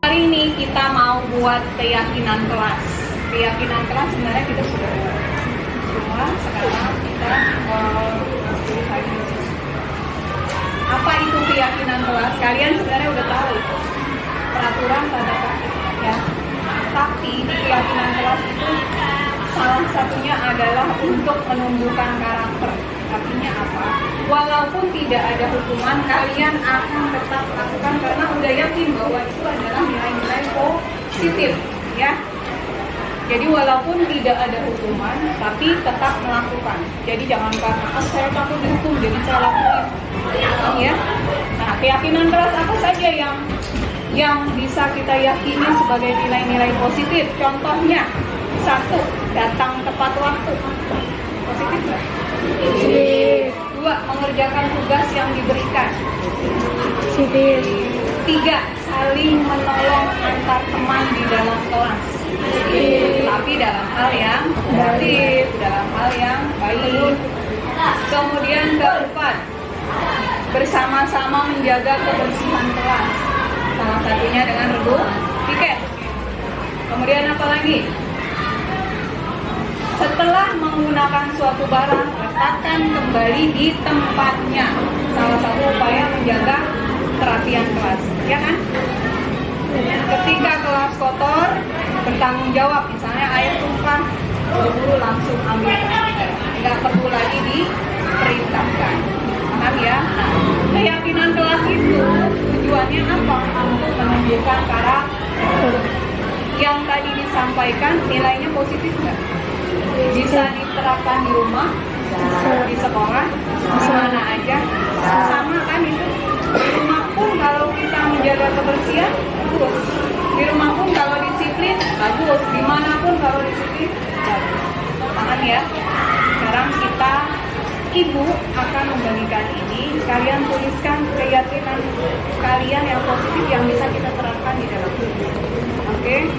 Hari ini kita mau buat keyakinan kelas. Keyakinan kelas sebenarnya kita sudah buat. Cuma sekarang kita apa itu keyakinan kelas? Kalian sebenarnya udah tahu peraturan tata tertib ya. Tapi di keyakinan kelas itu salah satunya adalah untuk menumbuhkan karakter. Artinya apa? Walaupun tidak ada hukuman, kalian akan tetap lakukan karena udah yakin bahwa itu adalah nilai-nilai positif, ya. Jadi walaupun tidak ada hukuman, tapi tetap melakukan. Jadi jangan karena saya takut dihukum, jadi saya lakukan, ya. Nah, keyakinan kelas apa saja yang bisa kita yakini sebagai nilai-nilai positif? Contohnya, 1, datang tepat waktu. Positif nggak? Positif. 2, mengerjakan tugas yang diberikan. Positif. 3, saling menolong antar teman di dalam kelas. Tapi dalam hal yang positif, dalam hal yang baik. Kemudian keempat, bersama-sama menjaga kebersihan kelas. Salah satunya dengan rebus piket. Kemudian apa lagi? Setelah menggunakan suatu barang, letakkan kembali di tempatnya. Salah satu upaya menjaga kerapian kelas, ya kan? Ketika kelas kotor, bertanggung jawab. Misalnya air tumpah, buru-buru langsung ambil. Nggak perlu lagi diperintahkan. Paham ya? Nah, keyakinan kelas itu tujuannya apa? Untuk menunjukkan karakter. Yang tadi disampaikan nilainya positif nggak? Bisa diterapkan di rumah, di sekolah, di mana aja, sama kan itu. Di rumah pun kalau kita menjaga kebersihan, bagus. Di rumah pun kalau disiplin, bagus. Dimanapun kalau disiplin, bagus. Paham ya? Sekarang kita, Ibu akan membagikan ini. Kalian tuliskan keyakinan kalian yang positif yang bisa kita terapkan di dalam hidup. Oke?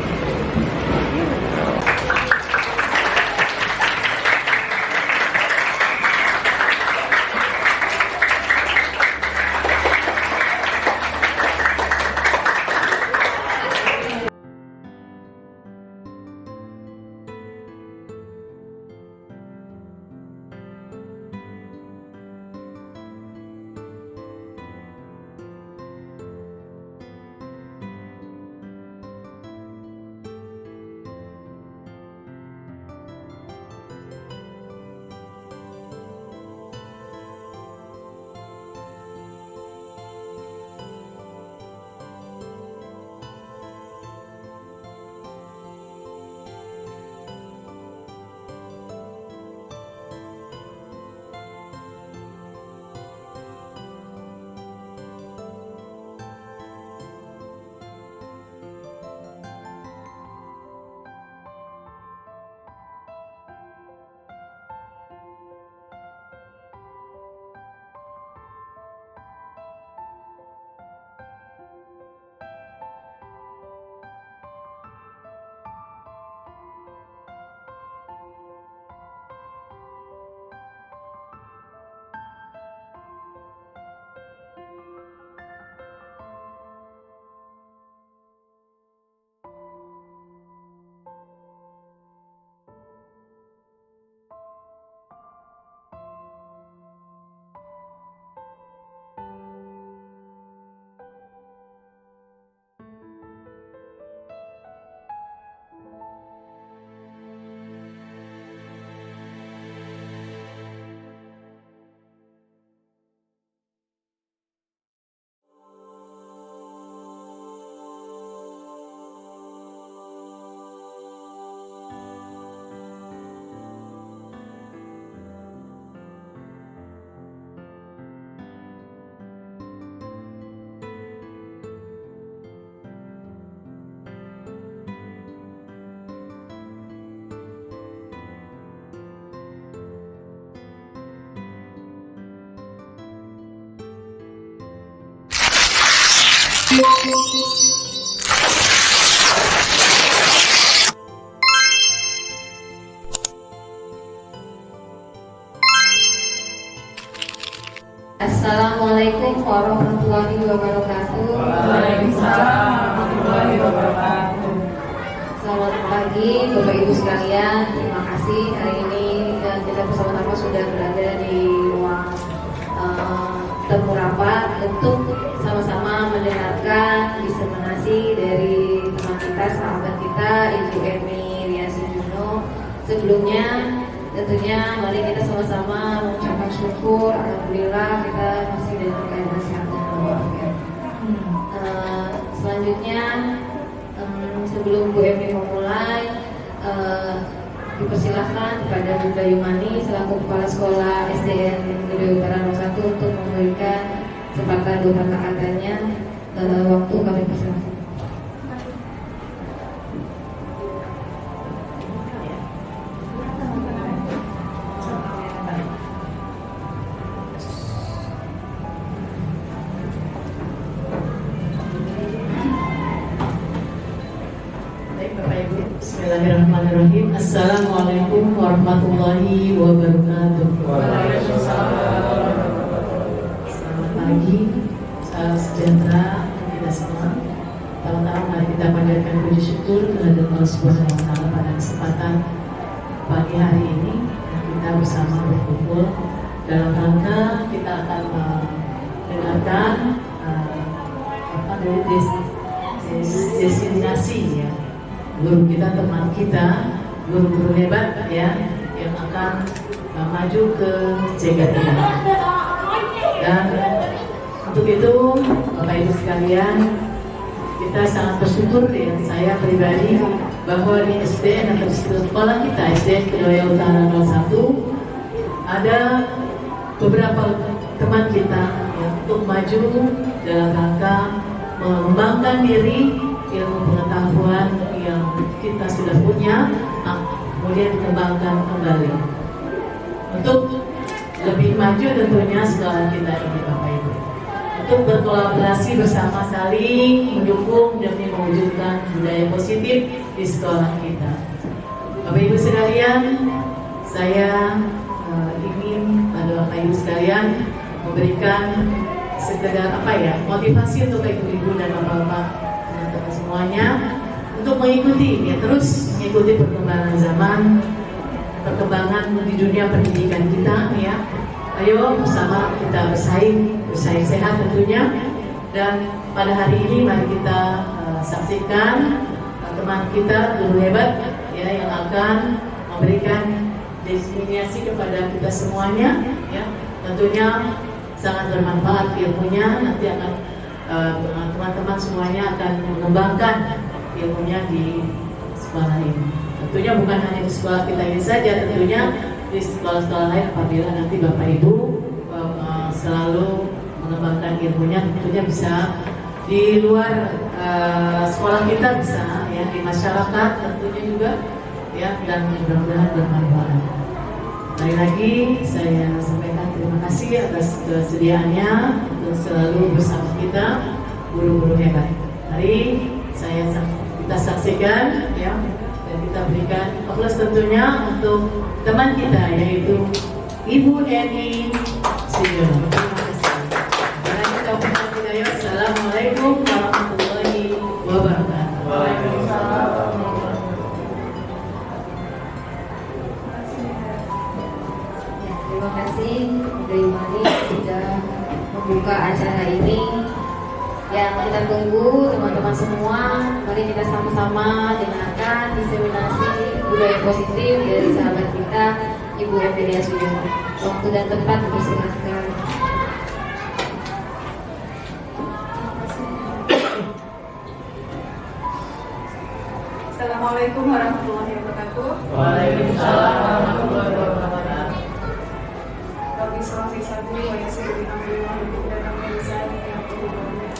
Assalamualaikum warahmatullahi wabarakatuh. Waalaikumsalam warahmatullahi wabarakatuh. Selamat pagi Bapak Ibu sekalian. Terima kasih hari ini dan kita bersama-sama sudah berada di ruang temu rapat untuk sama-sama mendengarkan diseminasi dari teman kita, sahabat kita, Ibu Emi Riasi Juno. Sebelumnya tentunya mari kita sama-sama mengucapkan syukur, alhamdulillah kita masih dalam keadaan sehat dan walafiat. Selanjutnya sebelum Bu Emi memulai, dipersilahkan kepada Bu Bayumani selaku Kepala Sekolah SDN Negeri Utara 01 untuk memberikan kesempatan beberapa kata-katanya. Waktu kami persilahkan. Bismillahirrahmanirrahim. Assalamualaikum warahmatullahi wabarakatuh. Selamat pagi, salam sejahtera kita semua. Pertama-tama mari kita panjatkan puji syukur kepada Allah Subhanahu wa Ta'ala pada kesempatan pagi hari ini kita bersama berkumpul dalam rangka kita akan mendengarkan dari destinasi ya. Guru kita, teman kita, guru-guru hebat ya yang akan maju ke Cegatia. Dan untuk itu Bapak Ibu sekalian, kita sangat bersyukur ya, saya pribadi bahwa di SDN atau sekolah kita SDN Kedoya Utara 01 ada beberapa teman kita yang untuk maju dalam rangka mengembangkan diri, ilmu pengetahuan yang kita sudah punya, kemudian dikembangkan kembali untuk lebih maju tentunya sekolah kita ini Bapak Ibu, untuk berkolaborasi bersama saling mendukung demi mewujudkan budaya positif di sekolah kita. Bapak Ibu sekalian, saya ingin pada Bapak Ibu sekalian memberikan sekedar motivasi untuk ibu-ibu dan bapak-bapak teman-teman semuanya untuk mengikuti terus mengikuti perkembangan zaman, perkembangan di dunia pendidikan kita ya. Ayo bersama kita bersaing sehat tentunya. Dan pada hari ini mari kita saksikan teman kita guru hebat ya yang akan memberikan destinasi kepada kita semuanya ya. Tentunya sangat bermanfaat ilmunya, nanti akan teman-teman semuanya akan mengembangkan ilmunya di sekolah ini. Tentunya bukan hanya di sekolah kita ini saja, tentunya di sekolah-sekolah lain apabila nanti Bapak Ibu selalu mengembangkan ilmunya, tentunya bisa di luar sekolah kita, bisa ya di masyarakat tentunya juga ya, dan mudah-mudahan bermanfaat. Sekali lagi saya sampaikan terima kasih atas kesediaannya untuk selalu bersama kita guru-guru hebat. Mari kita saksikan ya, dan kita berikan aplaus tentunya untuk teman kita yaitu Ibu Eni Sijono. Terima kasih. Mari kita ucapkan hidayah. Assalamualaikum warahmatullahi wabarakatuh. Waalaikumsalam. Terima kasih Bu Bayumani sudah membuka acara ini yang kita tunggu teman-teman semua. Mari kita sama-sama dengarkan diseminasi budaya positif dari sahabat kita Ibu Emi Riasi Juno. Waktu dan tempat dipersilakan. Assalamualaikum warahmatullahi wabarakatuh. Waalaikumsalam warahmatullahi wabarakatuh. Rabbi sholli sadri wa yassir li amri wahlul 'uqdatam min lisani yafqahu qawli.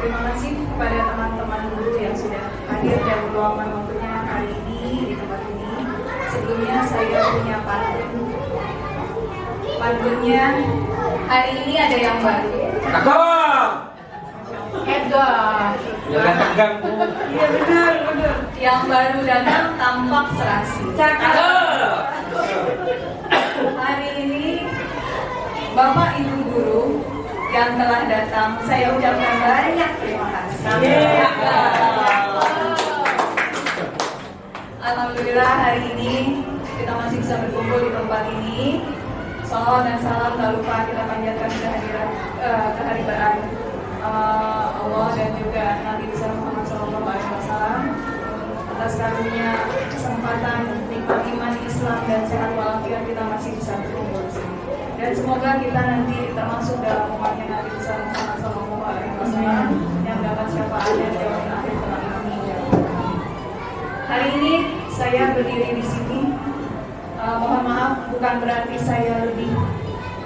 Terima kasih kepada teman-teman guru yang sudah hadir dan meluangkan waktunya hari ini di tempat ini. Sebelumnya saya punya pantunnya hari ini ada yang baru. Edah. Jangan tegang Bu. Iya benar. Yang baru datang tampak serasi. Hari ini Bapak Ibu guru yang telah datang, saya ucapkan banyak terima kasih. Alhamdulillah hari ini kita masih bisa berkumpul di tempat ini. Salawat dan salam tak lupa kita panjatkan kehadiran Allah dan juga Nabi besar Muhammad SAW atas karunia kesempatan nikmat iman Islam dan sehat walafiat kita masih bisa berkumpul di sini. Dan semoga kita nanti termasuk dalam umatnya Nabi besar Muhammad SAW yang dapat syafaatnya di akhir kelak. Hari ini saya berdiri di sini. Mohon maaf, bukan berarti saya lebih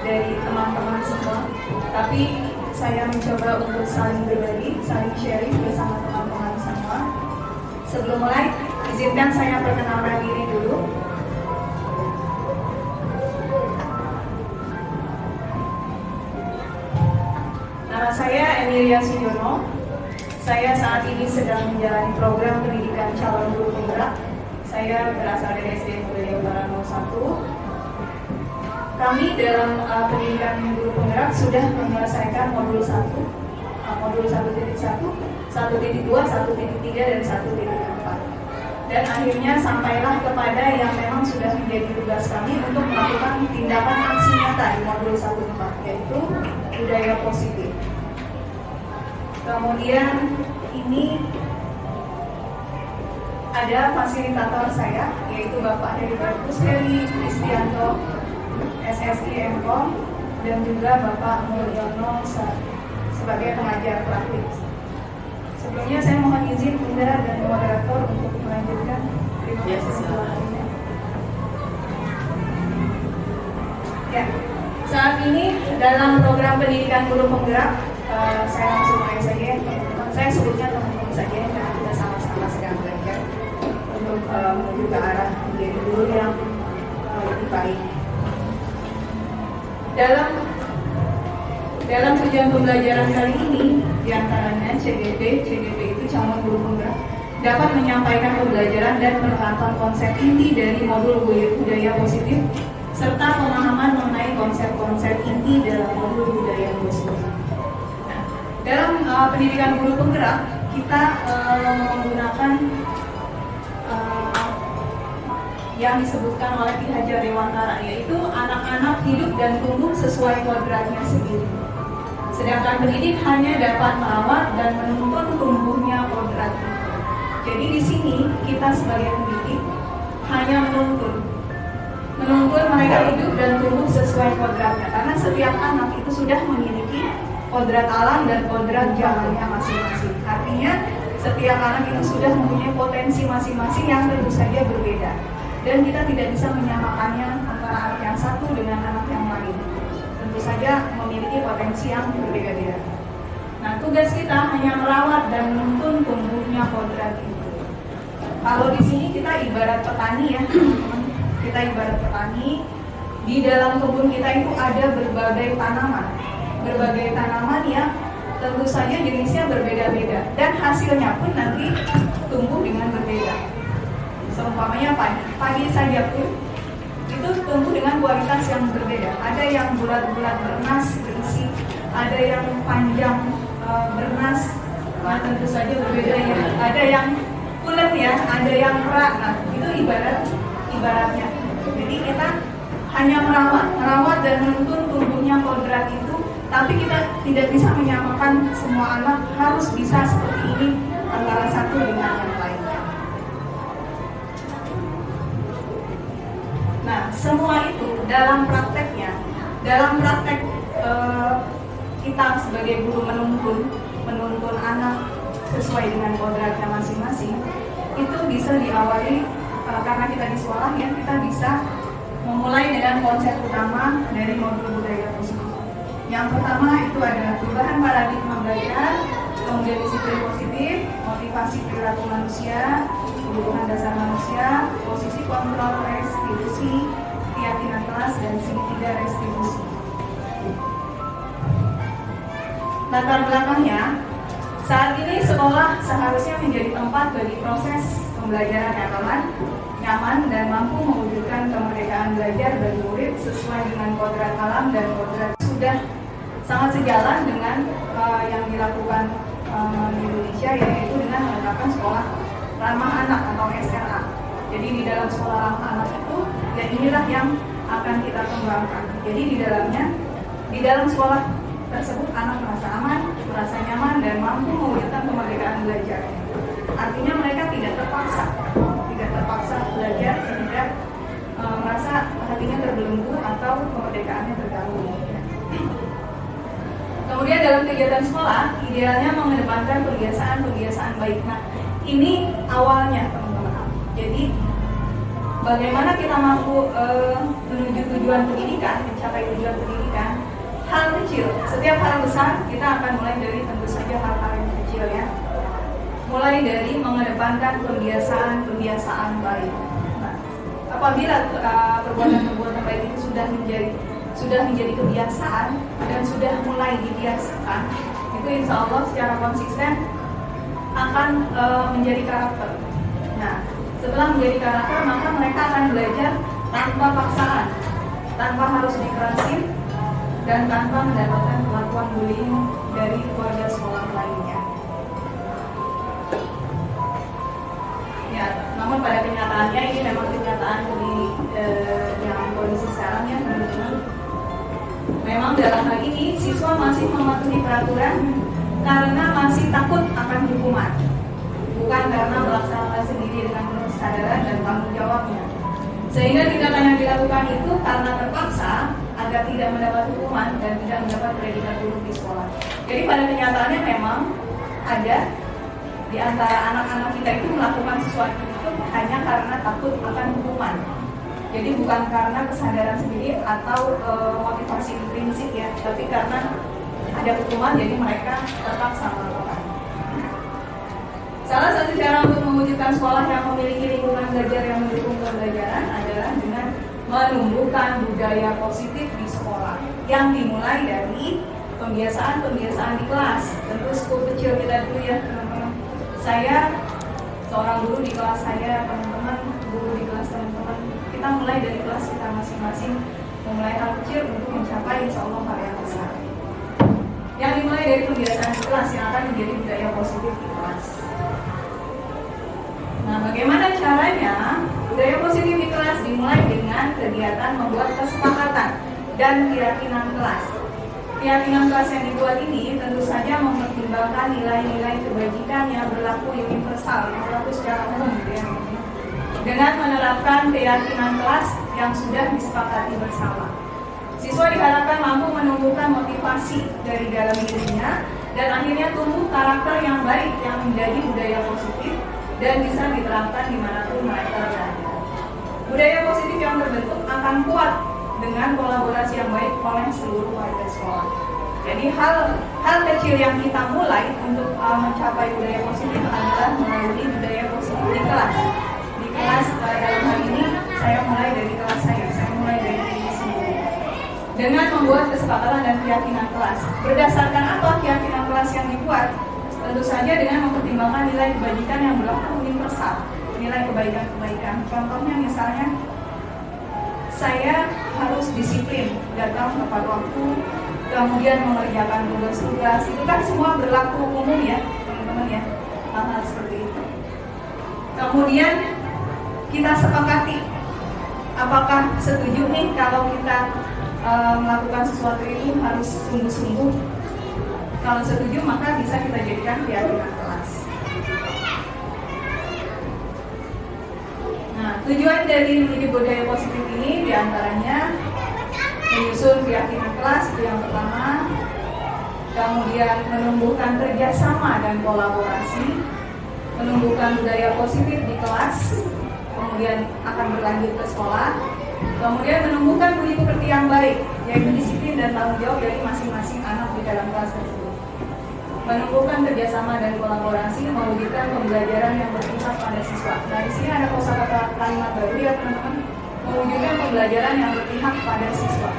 dari teman-teman semua, tapi saya mencoba untuk saling berbagi, saling sharing bersama teman-teman semua. Sebelum mulai, izinkan saya perkenalkan diri dulu. Nama saya Emilia Sujono. Saya saat ini sedang menjalani program pendidikan calon guru penggerak. Saya berasal dari SD Budaya Utara 01. Kami dalam pendidikan guru penggerak sudah menyelesaikan modul 1, modul 1.1, 1.2, 1.3, dan 1.4. Dan akhirnya sampailah kepada yang memang sudah menjadi tugas kami untuk melakukan tindakan aksi nyata di modul 1.4, yaitu budaya positif. Kemudian ini ada fasilitator saya, yaitu Bapak Heribertus Heri Kristianto, SSI MKOM, dan juga Bapak Mulyono sebagai pengajar praktik. Sebelumnya saya mohon izin Bunda dan moderator untuk melanjutkan. Terima kasih. Ya, saat ini dalam program pendidikan guru penggerak, saya langsung mulai saja ya, teman-teman. Saya sebutnya teman-teman saja karena kita sama-sama sedang belajar untuk menuju ke arah menjadi guru yang lebih baik. Dalam tujuan pembelajaran kali ini, diantaranya CGP itu calon guru penggerak, dapat menyampaikan pembelajaran dan penerapan konsep inti dari modul budaya positif serta pemahaman mengenai konsep-konsep inti dalam modul budaya positif. Nah, dalam pendidikan guru penggerak, kita menggunakan yang disebutkan oleh Ki Hajar Dewantara, yaitu anak-anak hidup dan tumbuh sesuai kodratnya sendiri. Sedangkan pendidik hanya dapat merawat dan menuntun tumbuhnya kodrat. Jadi di sini kita sebagai pendidik hanya menuntun mereka hidup dan tumbuh sesuai kodratnya, karena setiap anak itu sudah memiliki kodrat alam dan kodrat jalannya masing-masing. Artinya setiap anak itu sudah mempunyai potensi masing-masing yang tentu saja berbeda, dan kita tidak bisa menyamakannya antara anak yang satu dengan anak yang lain. Tentu saja memiliki potensi yang berbeda-beda. Nah, tugas kita hanya merawat dan menuntun tumbuhnya kodrat itu. Kalau di sini kita ibarat petani ya, teman-teman. Kita ibarat petani. Di dalam kebun kita itu ada berbagai tanaman yang tentu saja jenisnya berbeda-beda, dan hasilnya pun nanti tumbuh dengan berbeda. Seumpamanya padi saja pun itu tumbuh dengan kualitas yang berbeda. Ada yang bulat-bulat bernas berisi, ada yang panjang bernas, tentu saja berbeda ya. Ada yang pulen ya, ada yang rak. Nah, itu ibaratnya. Jadi kita hanya merawat dan menuntun tumbuhnya kodrat itu, tapi kita tidak bisa menyamakan semua anak harus bisa seperti ini antara satu dengan yang lainnya. Nah, semua itu dalam praktek kita sebagai guru menuntun anak sesuai dengan kodratnya masing-masing, itu bisa diawali karena kita di sekolah ya, kita bisa memulai dengan konsep utama dari modul budaya positif. Yang pertama itu adalah perubahan paradigma belajar, kemudian disiplin positif, motivasi perilaku manusia, kebutuhan dasar manusia, posisi kontrol restitusi, keyakinan kelas, dan segitiga restitusi. Latar belakangnya, Saat ini sekolah seharusnya menjadi tempat bagi proses pembelajaran yang aman, nyaman, dan mampu mewujudkan kemerdekaan belajar bagi murid sesuai dengan kodrat alam dan kodrat sudah sangat sejalan dengan yang dilakukan di Indonesia, yaitu dengan menetapkan sekolah ramah anak atau SRA. Jadi di dalam sekolah ramah anak itu, ya inilah yang akan kita kembangkan. Jadi di dalam sekolah tersebut anak merasa aman, merasa nyaman, dan mampu mewujudkan kemerdekaan belajar. Artinya mereka tidak terpaksa belajar sehingga merasa hatinya terbelenggu atau kemerdekaannya terganggu. Kemudian dalam kegiatan sekolah, idealnya mengedepankan kebiasaan baik. Nah, ini awalnya teman-teman. Jadi bagaimana kita mampu menuju tujuan pendidikan, mencapai tujuan pendidikan? Hal kecil, setiap hal besar kita akan mulai dari tentu saja hal-hal yang kecil ya. Mulai dari mengedepankan kebiasaan baik. Nah, apabila perbuatan baik itu sudah menjadi kebiasaan dan sudah mulai dibiasakan, itu insya Allah secara konsisten akan menjadi karakter. Nah, setelah menjadi karakter, maka mereka akan belajar tanpa paksaan, tanpa harus dikerasin, dan tanpa mendapatkan perlakuan bullying dari keluarga sekolah lainnya. Ya, namun pada kenyataannya ini memang kenyataan di yang kondisi sekarang ya teman-teman. Memang dalam hal ini siswa masih mematuhi peraturan karena masih takut akan hukuman, bukan karena melaksanakan sendiri dengan penuh kesadaran dan tanggung jawabnya. Sehingga tindakan yang dilakukan itu karena terpaksa agar tidak mendapat hukuman dan tidak mendapat predikat buruk di sekolah. Jadi pada kenyataannya memang ada di antara anak-anak kita itu melakukan sesuatu itu hanya karena takut akan hukuman. Jadi bukan karena kesadaran sendiri atau motivasi intrinsik ya, tapi karena ada hukuman jadi mereka terpaksa melakukan. Salah satu cara untuk mewujudkan sekolah yang memiliki lingkungan belajar yang mendukung pembelajaran adalah dengan menumbuhkan budaya positif di sekolah yang dimulai dari kebiasaan di kelas. Tentu skop kecil kita dulu ya teman-teman. Saya seorang guru di kelas saya, teman-teman guru di kelas teman-teman. Kita mulai dari kelas kita masing-masing, memulai hal kecil untuk mencapai insya Allah hal yang besar. Yang dimulai dari kebiasaan di kelas yang akan menjadi budaya positif di kelas. Nah, bagaimana caranya? Budaya positif di kelas dimulai dengan kegiatan membuat kesepakatan dan keyakinan kelas. Keyakinan kelas yang dibuat ini tentu saja mempertimbangkan nilai-nilai kebajikan yang berlaku universal, yang berlaku secara umum, ya. Dengan menerapkan keyakinan kelas yang sudah disepakati bersama. Siswa diharapkan mampu menumbuhkan motivasi dari dalam dirinya dan akhirnya tumbuh karakter yang baik yang menjadi budaya positif dan bisa diterapkan dimanapun mereka berada. Budaya positif yang terbentuk akan kuat dengan kolaborasi yang baik oleh seluruh warga sekolah. Jadi hal kecil yang kita mulai untuk mencapai budaya positif adalah melalui budaya positif di kelas. Di kelas dalam hal ini saya mulai dari kelas saya mulai dari diri sendiri. Dengan membuat kesepakatan dan keyakinan kelas. Berdasarkan apa keyakinan kelas yang dibuat? Tentu saja dengan mempertimbangkan nilai kebajikan yang berlaku universal, nilai kebaikan-kebaikan. Contohnya misalnya, saya harus disiplin, datang tepat waktu, kemudian mengerjakan tugas-tugas. Itu kan semua berlaku umum ya, teman-teman ya, hal-hal seperti itu. Kemudian kita sepakati, apakah setuju nih kalau kita melakukan sesuatu itu harus sungguh-sungguh. Kalau setuju maka bisa kita jadikan keyakinan kelas. Nah, tujuan dari menuju budaya positif ini diantaranya menyusun keyakinan kelas itu yang pertama, kemudian menumbuhkan kerjasama dan kolaborasi, menumbuhkan budaya positif di kelas, kemudian akan berlanjut ke sekolah, kemudian menumbuhkan budi pekerti yang baik, yaitu disiplin dan tanggung jawab dari masing-masing anak di dalam kelas tersebut. Menumbuhkan kerjasama dan kolaborasi, mewujudkan pembelajaran yang berpihak pada siswa. Nah, di sini ada kosakata kalimat baru ya teman-teman, mewujudkan pembelajaran yang berpihak pada siswa.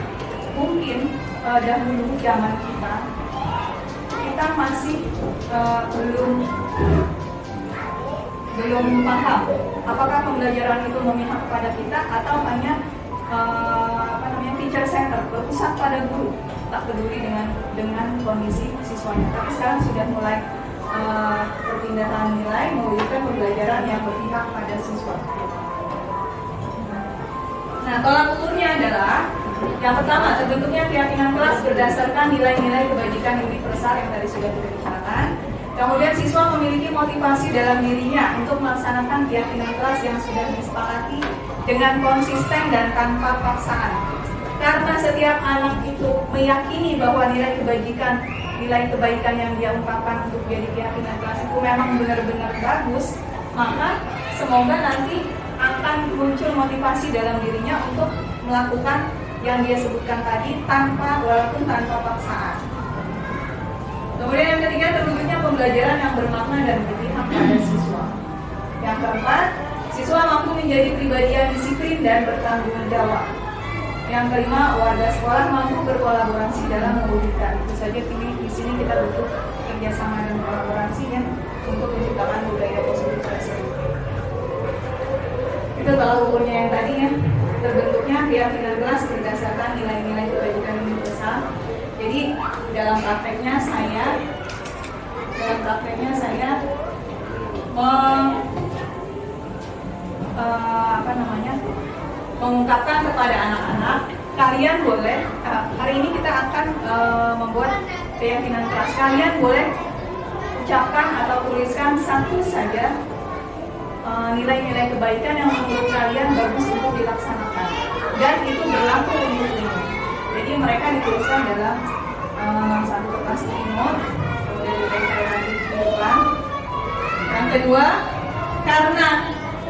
Mungkin dahulu zaman kita kita masih belum paham apakah pembelajaran itu memihak kepada kita atau hanya teacher center, berpusat pada guru, tak peduli dengan kondisi siswanya. Tapi sekarang sudah mulai perpindahan nilai mewujudkan pembelajaran yang berpihak pada siswa. Nah, tolak ukurnya adalah yang pertama, terbentuknya keyakinan kelas berdasarkan nilai-nilai kebajikan universal yang tadi sudah kita bicarakan. Kemudian siswa memiliki motivasi dalam dirinya untuk melaksanakan keyakinan kelas yang sudah disepakati dengan konsisten dan tanpa paksaan. Karena setiap anak itu meyakini bahwa nilai kebaikan yang dia ungkapkan untuk jadi keyakinan kelas itu memang benar-benar bagus, maka semoga nanti akan muncul motivasi dalam dirinya untuk melakukan yang dia sebutkan tadi walaupun tanpa paksaan. Kemudian yang ketiga, terwujudnya pembelajaran yang bermakna dan berpihak pada siswa. Yang keempat, siswa mampu menjadi pribadi yang disiplin dan bertanggung jawab. Yang kelima, warga sekolah mampu berkolaborasi dalam mewujudkan. Tentu saja di sini kita butuh kerjasama dan kolaborasi ya untuk menciptakan budaya positif tersebut. Itu tolak ukurnya yang tadi ya, terbentuknya keyakinan kelas berdasarkan nilai-nilai kebajikan universal. Jadi dalam prakteknya saya mengungkapkan kepada anak-anak, kalian boleh hari ini kita akan membuat keyakinan kelas. Kalian boleh ucapkan atau tuliskan satu saja nilai-nilai kebaikan yang menurut kalian bagus untuk dilaksanakan, dan itu berlaku untuk ini. Jadi mereka dituliskan dalam satu kertas note, kemudian ditempel lagi di depan. Yang kedua,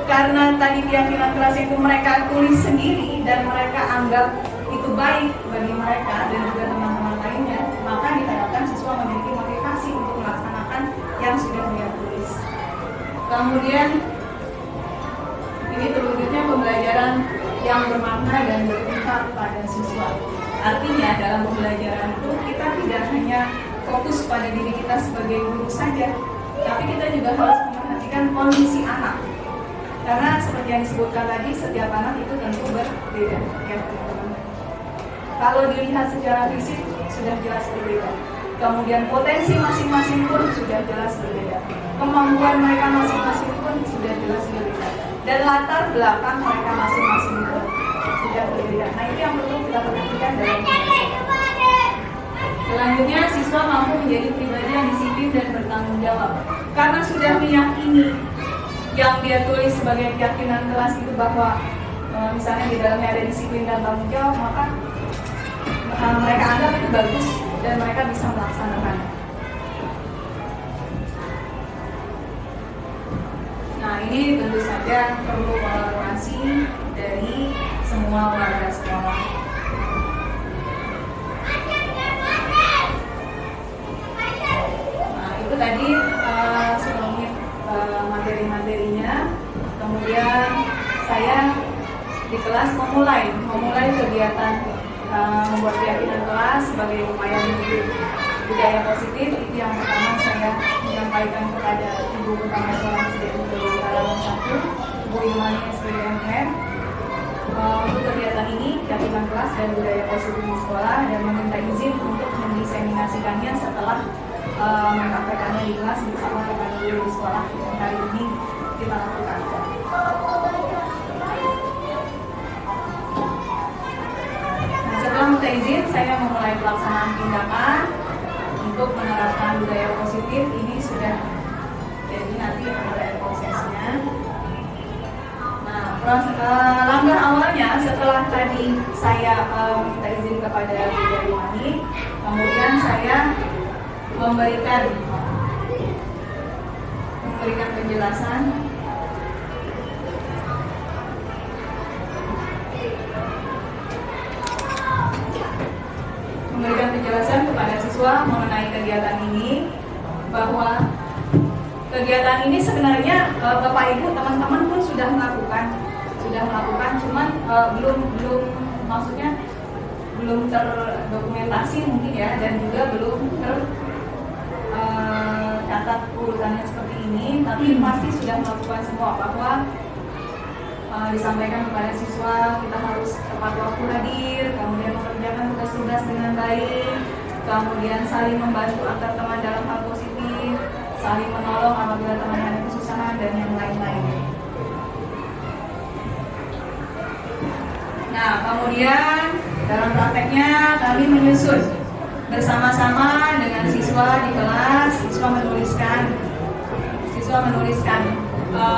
karena tadi keyakinan kelas itu mereka tulis sendiri dan mereka anggap itu baik bagi mereka dan juga teman-teman lainnya, maka diharapkan siswa memiliki motivasi untuk melaksanakan yang sudah dia tulis. Kemudian ini terwujudnya pembelajaran yang bermakna dan berpihak pada siswa. Artinya dalam pembelajaran itu kita tidak hanya fokus pada diri kita sebagai guru saja, tapi kita juga harus memperhatikan kondisi anak. Karena seperti yang disebutkan tadi, setiap anak itu tentu berbeda, ya teman-teman. Kalau dilihat secara fisik sudah jelas berbeda. Kemudian potensi masing-masing pun sudah jelas berbeda. Kemampuan mereka masing-masing pun sudah jelas berbeda. Dan latar belakang mereka masing-masing pun sudah berbeda. Nah, itu yang perlu kita perhatikan dalam pembelajaran. Selanjutnya, siswa mampu menjadi pribadi yang disiplin dan bertanggung jawab. Karena sudah meyakini yang dia tulis sebagai keyakinan kelas itu bahwa misalnya di dalamnya ada disiplin dan tanggung jawab, maka mereka anggap itu bagus dan mereka bisa melaksanakan. Nah, ini tentu saja perlu kolaborasi dari semua warga sekolah. Nah, itu tadi sekelumit materi-materinya. Kemudian saya di kelas memulai kegiatan membuat keyakinan kelas sebagai upaya menuju budaya positif. Itu yang pertama saya menyampaikan kepada Ibu Kepala Sekolah SDN Utara 1, Bu Ilmani SPDMN, untuk kegiatan ini keyakinan kelas dan budaya positif di sekolah, dan meminta izin untuk mendiseminasikannya setelah mempraktekannya di kelas bersama rekan guru di sekolah yang hari ini kita lakukan. Nah, setelah minta izin, saya memulai pelaksanaan tindakan untuk menerapkan budaya positif. Ini sudah jadi nanti ada prosesnya. Nah, langkah awalnya setelah tadi saya minta izin kepada Bu Ilmani, kemudian saya memberikan penjelasan kepada siswa mengenai kegiatan ini, bahwa kegiatan ini sebenarnya Bapak Ibu teman-teman pun sudah melakukan, cuman belum terdokumentasi mungkin ya, dan juga belum catat urutannya seperti ini, tapi pasti sudah melakukan semua bahwa disampaikan kepada siswa kita harus tepat waktu hadir, kemudian mengerjakan tugas-tugas dengan baik, kemudian saling membantu antar teman dalam hal positif, saling menolong apabila teman ada kesusahan dan yang lain-lain. Nah, kemudian dalam prakteknya kami menyusun bersama-sama dengan siswa di kelas. Siswa menuliskan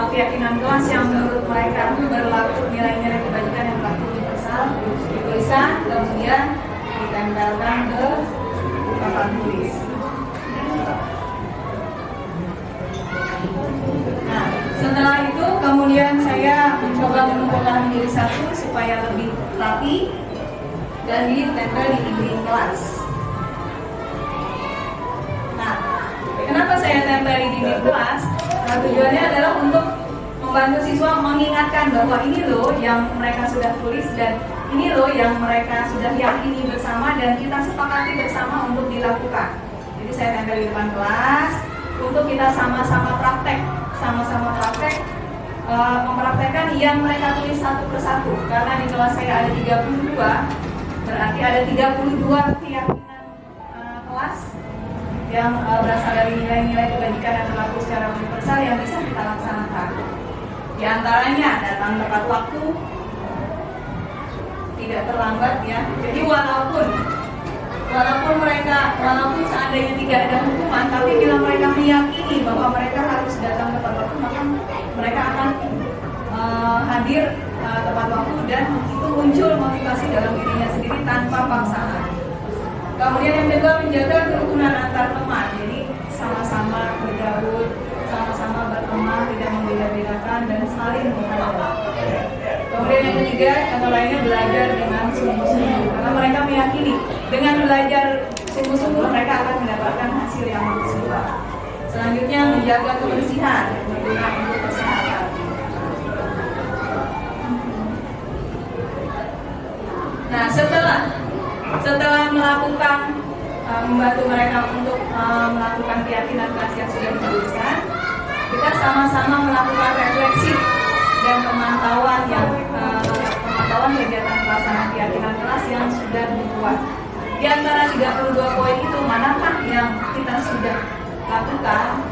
keyakinan kelas yang menurut mereka berlaku, nilai-nilai kebajikan yang berlaku universal, dituliskan, kemudian ditempelkan ke papan tulis. Nah, setelah itu kemudian saya mencoba mengumpulkan menjadi satu supaya lebih rapi dan ditempel di dinding kelas. Nah, kenapa saya tempel di dinding kelas? Nah, tujuannya adalah untuk membantu siswa mengingatkan bahwa ini loh yang mereka sudah tulis dan ini loh yang mereka sudah yakini bersama dan kita sepakati bersama untuk dilakukan. Jadi saya tempel di depan kelas untuk kita sama-sama praktek, mempraktekkan yang mereka tulis satu persatu. Karena di kelas saya ada 32, berarti ada 32 keyakinan kelas yang berasal dari nilai-nilai kebajikan yang berlaku secara universal yang bisa kita laksanakan. Di antaranya datang tepat waktu, tidak terlambat ya. Jadi walaupun seandainya tidak ada hukuman, tapi bila mereka meyakini bahwa mereka harus datang tepat waktu, maka mereka akan hadir tepat waktu dan itu muncul motivasi dalam dirinya sendiri tanpa paksaan. Kemudian yang kedua, menjaga kerukunan antar teman. Jadi sama-sama bergaul, sama-sama berteman, tidak membeda-bedakan dan saling menghargai. Kemudian yang ketiga, contoh lainnya belajar dengan sungguh-sungguh. Karena mereka meyakini dengan belajar sungguh-sungguh mereka akan mendapatkan hasil yang maksimal. Selanjutnya menjaga kebersihan, berguna untuk kesehatan. Nah, setelah melakukan membantu mereka untuk melakukan keyakinan kelas yang sudah dituliskan, kita sama-sama melakukan refleksi dan pemantauan kegiatan pelaksanaan keyakinan kelas yang sudah dibuat. Di antara 32 poin itu, manakah yang kita sudah lakukan,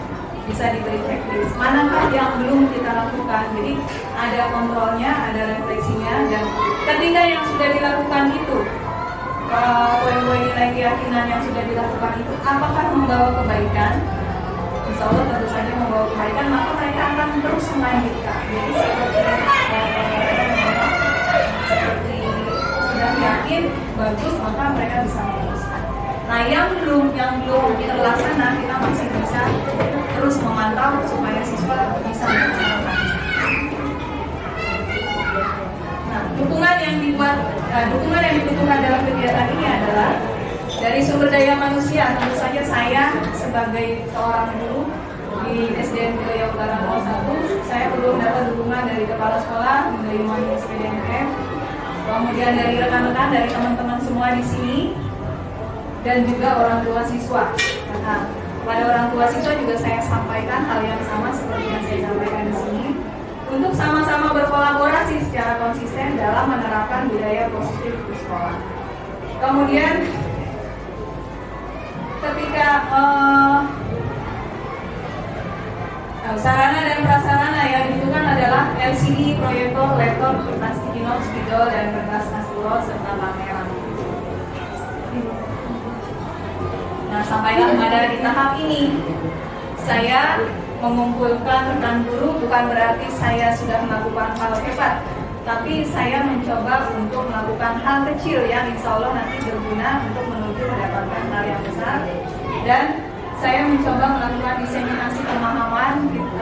bisa diberi checklist. Manakah yang belum kita lakukan? Jadi ada kontrolnya, ada refleksinya, dan ketika yang sudah dilakukan itu, poin-poin nilai keyakinan yang sudah dilakukan itu, apakah membawa kebaikan? Insya Allah tentu saja membawa kebaikan, maka mereka akan terus melanjutkan. Jadi seperti sudah yakin bagus, maka mereka bisa meneruskan. Nah, yang belum terlaksana, kita masih bisa terus memantau supaya siswa bisa melaksanakan. Nah, dukungan yang dibutuhkan dalam kegiatan ini adalah dari sumber daya manusia. Tentu saja saya sebagai seorang guru di SDN Budaya Utara 01, saya perlu mendapat dukungan dari kepala sekolah, dari Manajemen SPDMF, kemudian dari rekan-rekan, dari teman-teman semua di sini, dan juga orang tua siswa. Nah, pada orang tua siswa juga saya sampaikan hal yang sama seperti yang saya sampaikan di sini, untuk sama-sama berkolaborasi secara konsisten dalam menerapkan budaya positif di sekolah. Kemudian ketika sarana dan prasarana yang dibutuhkan adalah LCD, proyektor, laptop, kertas sticky note, spidol, dan kertas aspirol serta pameran. Nah, sampailah pada di tahap ini saya mengumpulkan rekan guru, bukan berarti saya sudah melakukan hal hebat, tapi saya mencoba untuk melakukan hal kecil yang insya Allah nanti berguna untuk menuju mendapatkan hal yang besar. Dan saya mencoba melakukan diseminasi pemahaman.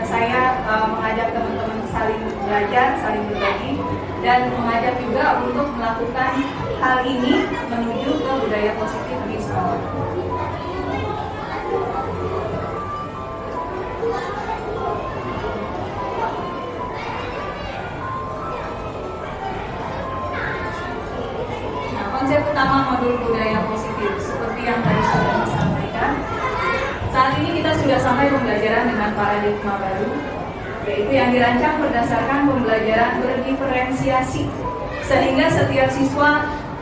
Saya mengajak teman-teman saling belajar, saling berbagi, dan mengajak juga untuk melakukan hal ini menuju ke budaya positif di sekolah. Konsep utama modul budaya positif seperti yang tadi sudah disampaikan, saling pembelajaran dengan paradigma baru, yaitu yang dirancang berdasarkan pembelajaran berdiferensiasi, sehingga setiap siswa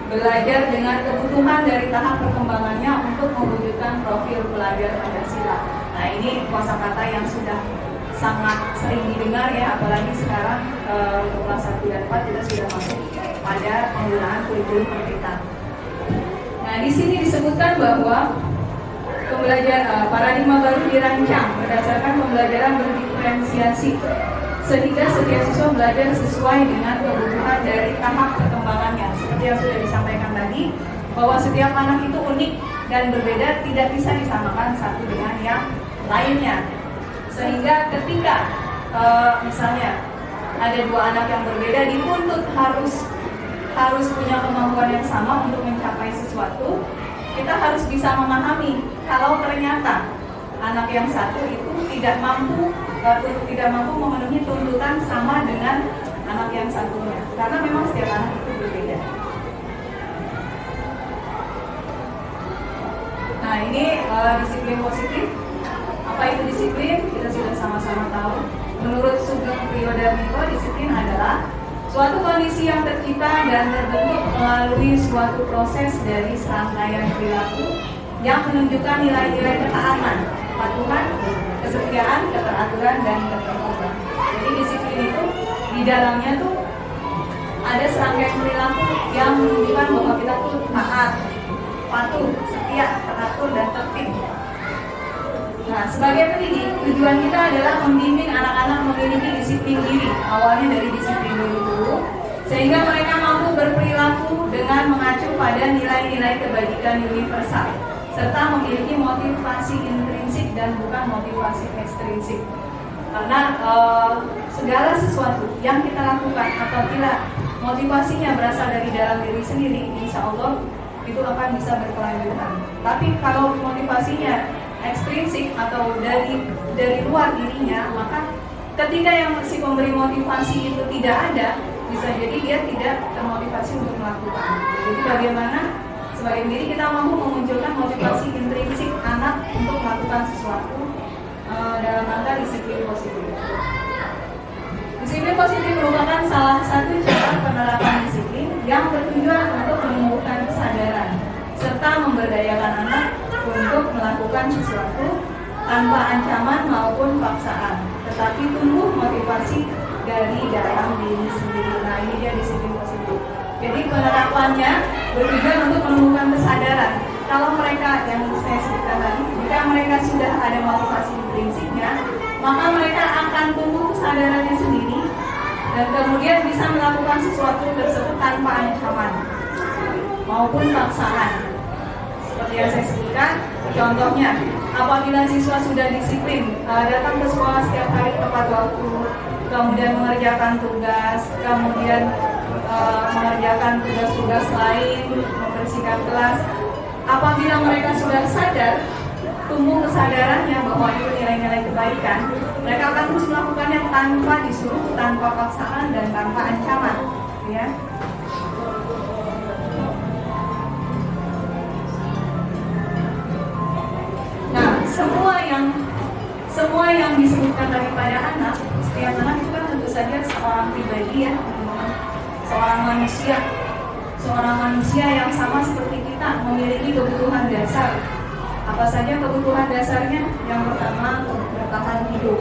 belajar dengan kebutuhan dari tahap perkembangannya untuk mewujudkan profil pelajar Pancasila. Nah, ini kosakata yang sudah sangat sering didengar ya, apalagi sekarang untuk kelas 1 dan 4 kita sudah masuk pada penggunaan kurikulum merdeka. Nah, di sini disebutkan bahwa paradigma baru dirancang berdasarkan pembelajaran berdiferensiasi, sehingga setiap siswa belajar sesuai dengan kebutuhan dari tahap perkembangannya. Seperti yang sudah disampaikan tadi, bahwa setiap anak itu unik dan berbeda, tidak bisa disamakan satu dengan yang lainnya. Sehingga ketika misalnya ada dua anak yang berbeda, dituntut harus punya kemampuan yang sama untuk mencapai sesuatu, kita harus bisa memahami kalau ternyata anak yang satu itu tidak mampu memenuhi tuntutan sama dengan anak yang satunya, karena memang setiap anak itu berbeda. Nah, ini disiplin positif. Apa itu disiplin? Kita sudah sama-sama tahu. Menurut Sugeng Priyodarmito, disiplin adalah suatu kondisi yang tercipta dan terbentuk melalui suatu proses dari serangkaian perilaku yang menunjukkan nilai-nilai ketaatan, kepatuhan, kesetiaan, keteraturan, dan ketertiban. Jadi disiplin itu di dalamnya tuh ada serangkaian perilaku yang menunjukkan bahwa kita tuh taat, patuh, setia, teratur, dan tertib. Nah, sebagai pendidik, tujuan kita adalah membimbing anak-anak memiliki disiplin diri, awalnya dari disiplin diri dulu, sehingga mereka mampu berperilaku dengan mengacu pada nilai-nilai kebajikan universal, serta memiliki motivasi intrinsik dan bukan motivasi ekstrinsik. Karena segala sesuatu yang kita lakukan apabila motivasinya berasal dari dalam diri sendiri, insya Allah itu akan bisa berkelanjutan. Tapi kalau motivasinya ekstrinsik atau dari luar dirinya, maka ketika yang si pemberi motivasi itu tidak ada, bisa jadi dia tidak termotivasi untuk melakukan. Jadi bagaimana sebagai diri kita mampu memunculkan motivasi intrinsik anak untuk melakukan sesuatu dalam rangka disiplin positif. Disiplin positif merupakan salah satu cara penerapan disiplin yang bertujuan untuk menumbuhkan kesadaran serta memberdayakan anak untuk melakukan sesuatu tanpa ancaman maupun paksaan, tetapi tumbuh motivasi dari dalam diri sendiri. Nah, ini dia disiplin positif. Jadi penerapannya bertujuan untuk menumbuhkan kesadaran. Kalau mereka yang saya sebutkan tadi, jika mereka sudah ada motivasi intrinsiknya, maka mereka akan tumbuh kesadarannya sendiri dan kemudian bisa melakukan sesuatu tersebut tanpa ancaman maupun paksaan. Seperti yang saya sebutkan, contohnya apabila siswa sudah disiplin, datang ke sekolah setiap hari tepat waktu, kemudian mengerjakan tugas, kemudian mengerjakan tugas-tugas lain, membersihkan kelas. Apabila mereka sudah sadar, tumbuh kesadarannya bahwa itu nilai-nilai kebaikan, mereka akan terus melakukannya tanpa disuruh, tanpa paksaan, dan tanpa ancaman, ya. Semua yang disebutkan daripada anak, setiap anak itu kan tentu saja seorang pribadi ya, seorang manusia yang sama seperti kita, memiliki kebutuhan dasar. Apa saja kebutuhan dasarnya? Yang pertama, bertahan hidup.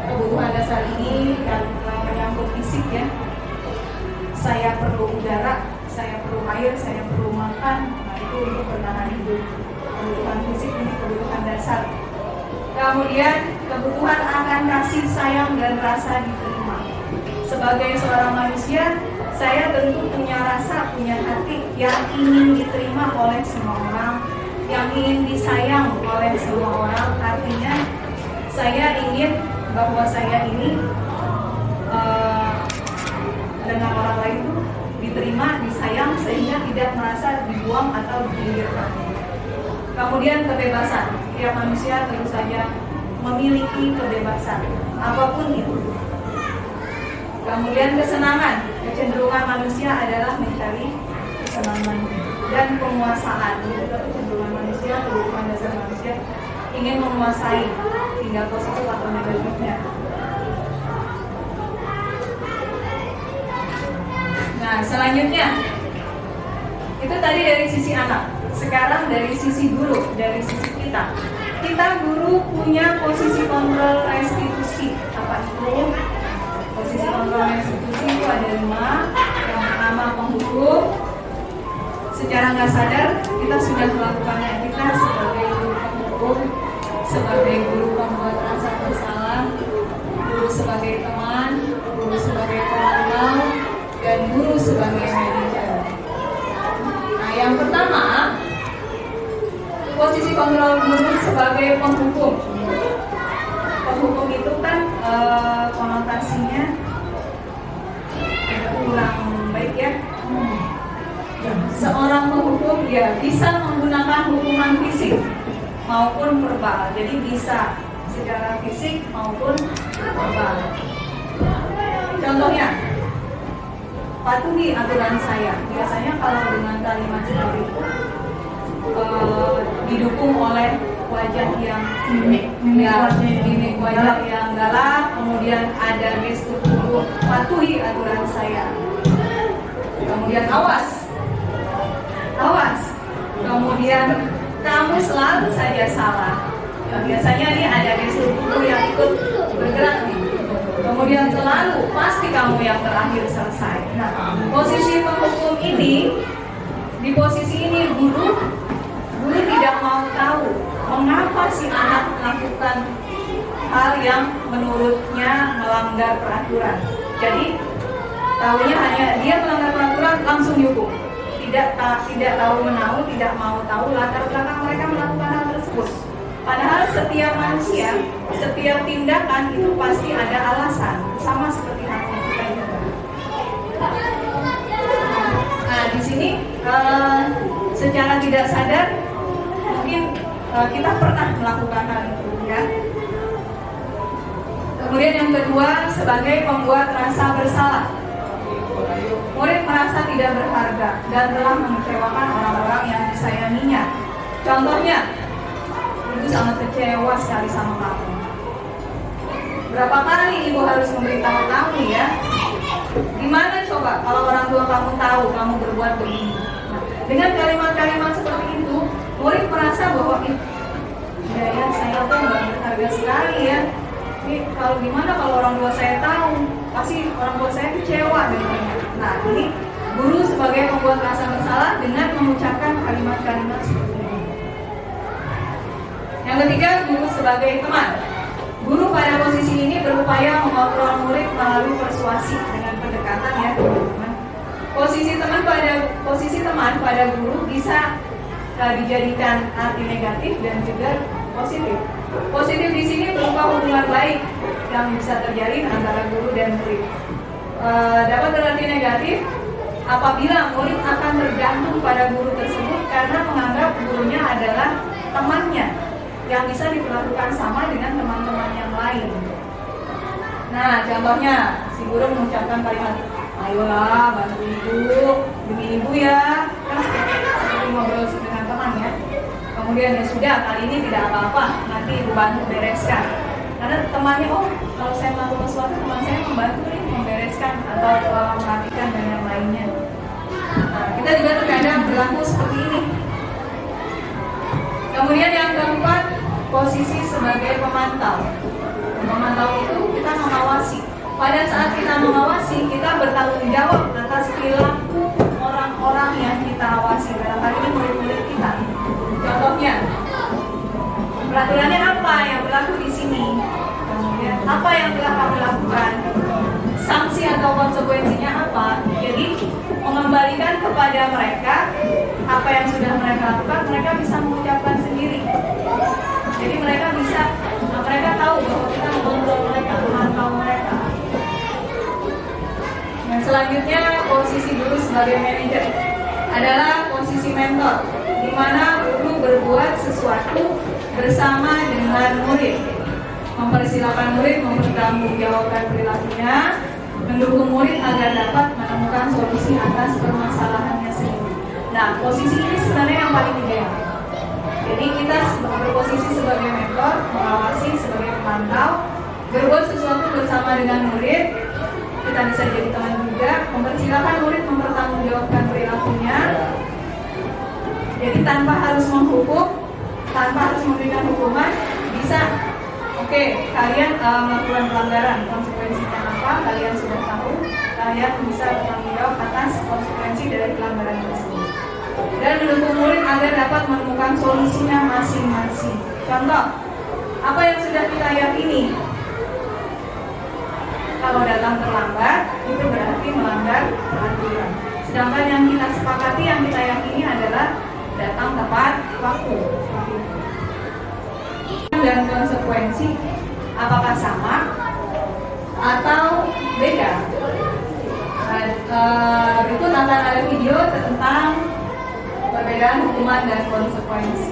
Kebutuhan dasar ini yang menyangkut fisik ya. Saya perlu udara, saya perlu air, saya perlu makan. Nah, itu untuk bertahan hidup. Kebutuhan fisik ini kebutuhan dasar. Kemudian kebutuhan akan kasih sayang dan rasa diterima. Sebagai seorang manusia, saya tentu punya rasa, punya hati yang ingin diterima oleh semua orang, yang ingin disayang oleh semua orang. Artinya saya ingin bahwa saya ini dengan orang lain itu diterima, disayang, sehingga tidak merasa dibuang atau dipinggirkan. Kemudian kebebasan. Setiap manusia tentu saja memiliki kebebasan, apapun itu. Kemudian kesenangan. Kecenderungan manusia adalah mencari kesenangan dan penguasaan. Itu kecenderungan manusia, kebutuhan dasar manusia. ingin menguasai, tinggal positif atau negatifnya. Nah, selanjutnya itu tadi dari sisi anak. Sekarang dari sisi guru, dari sisi kita. Kita guru punya posisi kontrol restitusi. Apa itu? Posisi kontrol restitusi itu ada 5. Yang pertama penghukum. Secara nggak sadar kita sudah melakukannya. Kita sebagai guru penghukum, sebagai guru pembuat rasa bersalah, guru sebagai teman, guru sebagai pemantau, dan guru sebagai manajer. Nah, yang pertama, posisi kontrol guru sebagai penghukum. Penghukum itu kan konotasinya kurang baik ya. Seorang penghukum dia bisa menggunakan hukuman fisik maupun verbal. Jadi bisa secara fisik maupun verbal. Contohnya, patuhi aturan saya. Biasanya kalau dengan kalimat seperti itu didukung oleh wajah yang mimik wajah yang galak, kemudian ada gestur tubuh, patuhi aturan saya. Kemudian awas, kemudian kamu selalu saja salah. Ya, biasanya ini ada gestur tubuh yang ikut bergerak nih. Kemudian selalu pasti kamu yang terakhir selesai. Nah, posisi penghukum ini, di posisi ini guru tidak mau tahu mengapa si anak melakukan hal yang menurutnya melanggar peraturan. Jadi tahunya hanya dia melanggar peraturan langsung dihukum. Tidak tahu menahu, tidak mau tahu latar belakang mereka melakukan hal tersebut. Padahal setiap manusia, setiap tindakan itu pasti ada alasan, sama seperti hati kita juga. Nah, di sini secara tidak sadar mungkin kita pernah melakukan hal itu, ya. Kemudian yang kedua, sebagai pembuat rasa bersalah. Murid merasa tidak berharga dan telah mengecewakan orang-orang yang disayanginya. Contohnya, ibu sangat kecewa sekali sama kamu. Berapa kali ibu harus memberitahu kamu ya? Gimana coba kalau orang tua kamu tahu kamu berbuat begini? Nah, dengan kalimat-kalimat seperti itu, murid merasa bahwa ya saya tuh nggak berharga sekali ya. Ini kalau gimana kalau orang tua saya tahu, pasti orang tua saya kecewa dengannya. Nah, ini guru sebagai pembuat rasa bersalah dengan mengucapkan kalimat-kalimat seperti ini. Yang ketiga, guru sebagai teman. Guru pada posisi ini berupaya mengontrol murid melalui persuasi dengan pendekatan ya teman-teman. Posisi teman pada guru bisa dijadikan arti negatif dan juga positif. Positif di sini berupa hubungan baik yang bisa terjalin antara guru dan murid. Dapat berarti negatif apabila murid akan tergantung pada guru tersebut karena menganggap gurunya adalah temannya yang bisa diperlakukan sama dengan teman-teman yang lain. Nah, contohnya si guru mengucapkan kalimat, ayolah bantu ibu, demi ibu ya, kan seperti ngobrol dengan teman ya. Kemudian ya sudah, kali ini tidak apa-apa, nanti ibu bantu bereskan. Karena temannya, oh kalau saya melakukan sesuatu, teman saya membantu nih membereskan atau memperhatikan dan yang lainnya. Nah, kita juga terkadang berlaku seperti ini. Kemudian yang keempat, posisi sebagai pemantau. Memantau itu kita mengawasi. Pada saat kita mengawasi, kita bertanggung jawab atas perilaku orang-orang yang kita awasi. Dalam hal ini murid-murid kita. Contohnya, peraturannya apa yang berlaku di sini? Kemudian apa yang telah kamu lakukan? Sanksi atau konsekuensinya apa? Jadi mengembalikan kepada mereka apa yang sudah mereka lakukan, mereka bisa mengucapkan sendiri. Jadi mereka tahu bahwa kita mengontrol mereka, memantau mereka. Dan selanjutnya posisi guru sebagai manajer adalah posisi mentor, di mana guru berbuat sesuatu bersama dengan murid, mempersilahkan murid mempertanggungjawabkan perilakunya, mendukung murid agar dapat menemukan solusi atas permasalahannya sendiri. Nah, posisi ini sebenarnya yang paling ideal. Jadi kita berposisi sebagai mentor, mengawasi sebagai pemantau, berbuat sesuatu bersama dengan murid. Kita bisa jadi teman juga, mempersilahkan murid mempertanggungjawabkan perilakunya. Jadi tanpa harus menghukum, tanpa harus memberikan hukuman, bisa. Oke, kalian melakukan pelanggaran, konsekuensinya apa? Kalian sudah tahu, kalian bisa bertanggung jawab atas konsekuensi dari pelanggaran tersebut. Dan mendukung murid agar dapat menemukan solusinya masing-masing. Contoh, apa yang sudah kita yakini? Kalau datang terlambat, itu berarti melanggar peraturan. Sedangkan yang kita sepakati, yang kita yakini adalah datang tepat waktu. Dan konsekuensi apakah sama atau beda? Berikut akan ada video tentang perbedaan hukuman dan konsekuensi.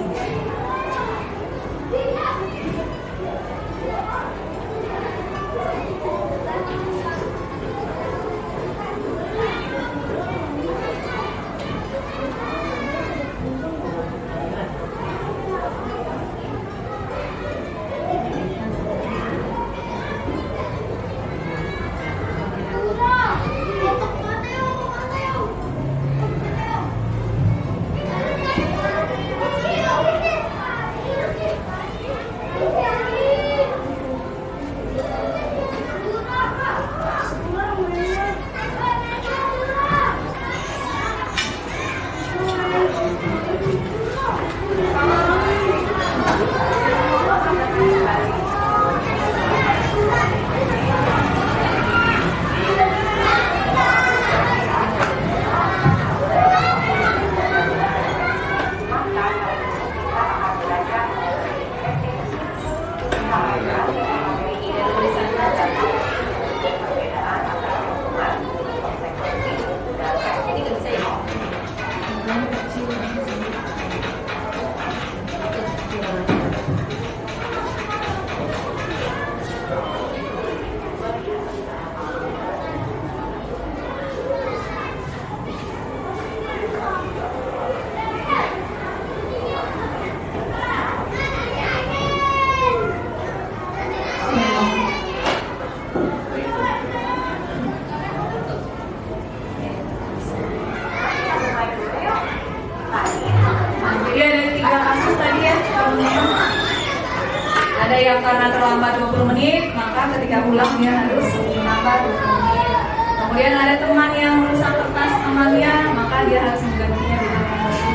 Ada yang karena terlambat 20 menit, maka ketika pulang dia harus menambah 20 menit. Kemudian ada teman yang merusak kertas temannya, maka dia harus menggantinya dengan waktu.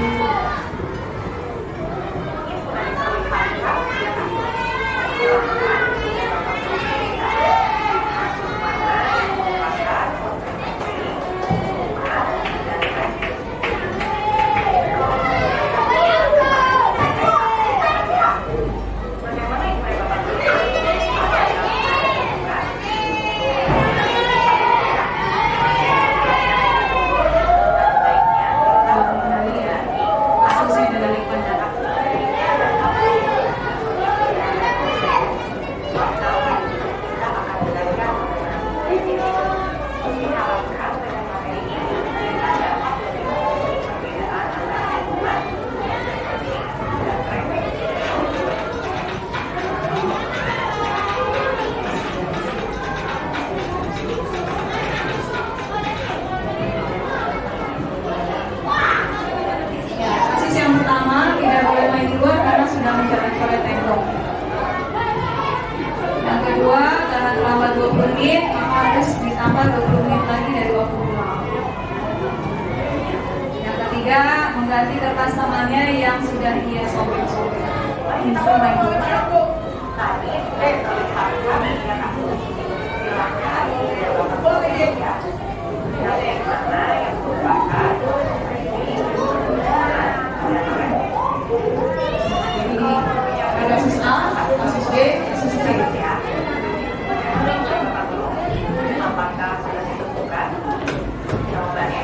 Yang kedua, karena terlambat 20 menit, maka harus ditambah 20 menit lagi dari waktu pulang. Yang ketiga, mengganti kertas temannya yang sudah ia sobek-sobek. Kasus A, kasus B, kasus C. Apakah sudah ditentukan? Jawabannya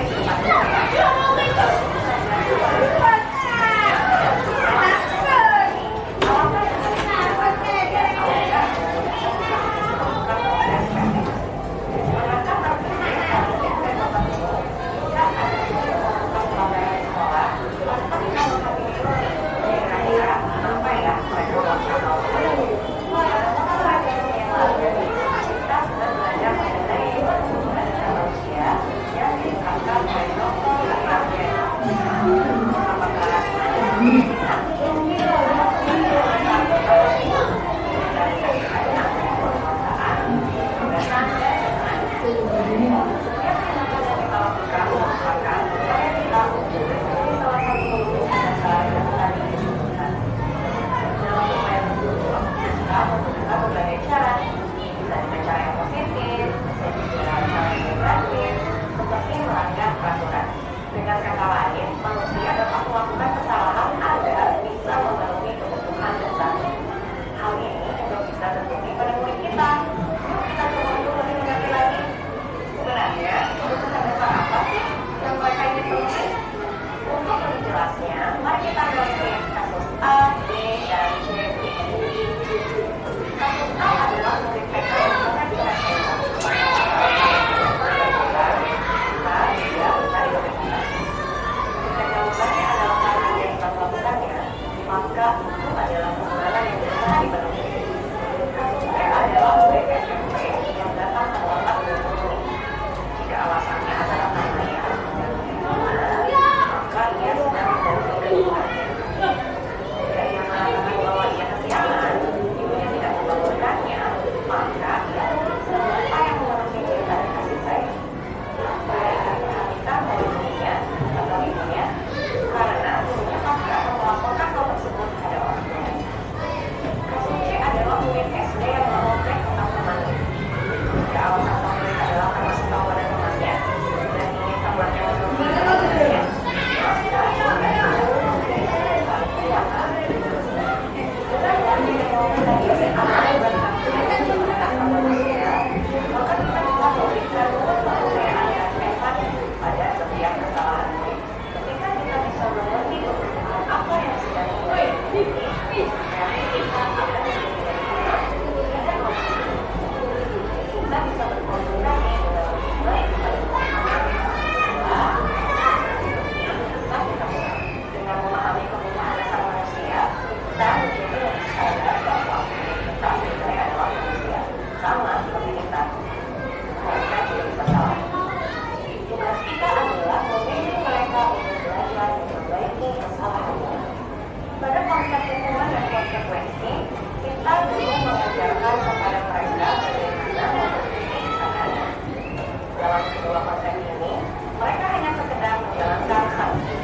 dalam kedua konsep ini, mereka hanya sekedar menjalankan sanksi.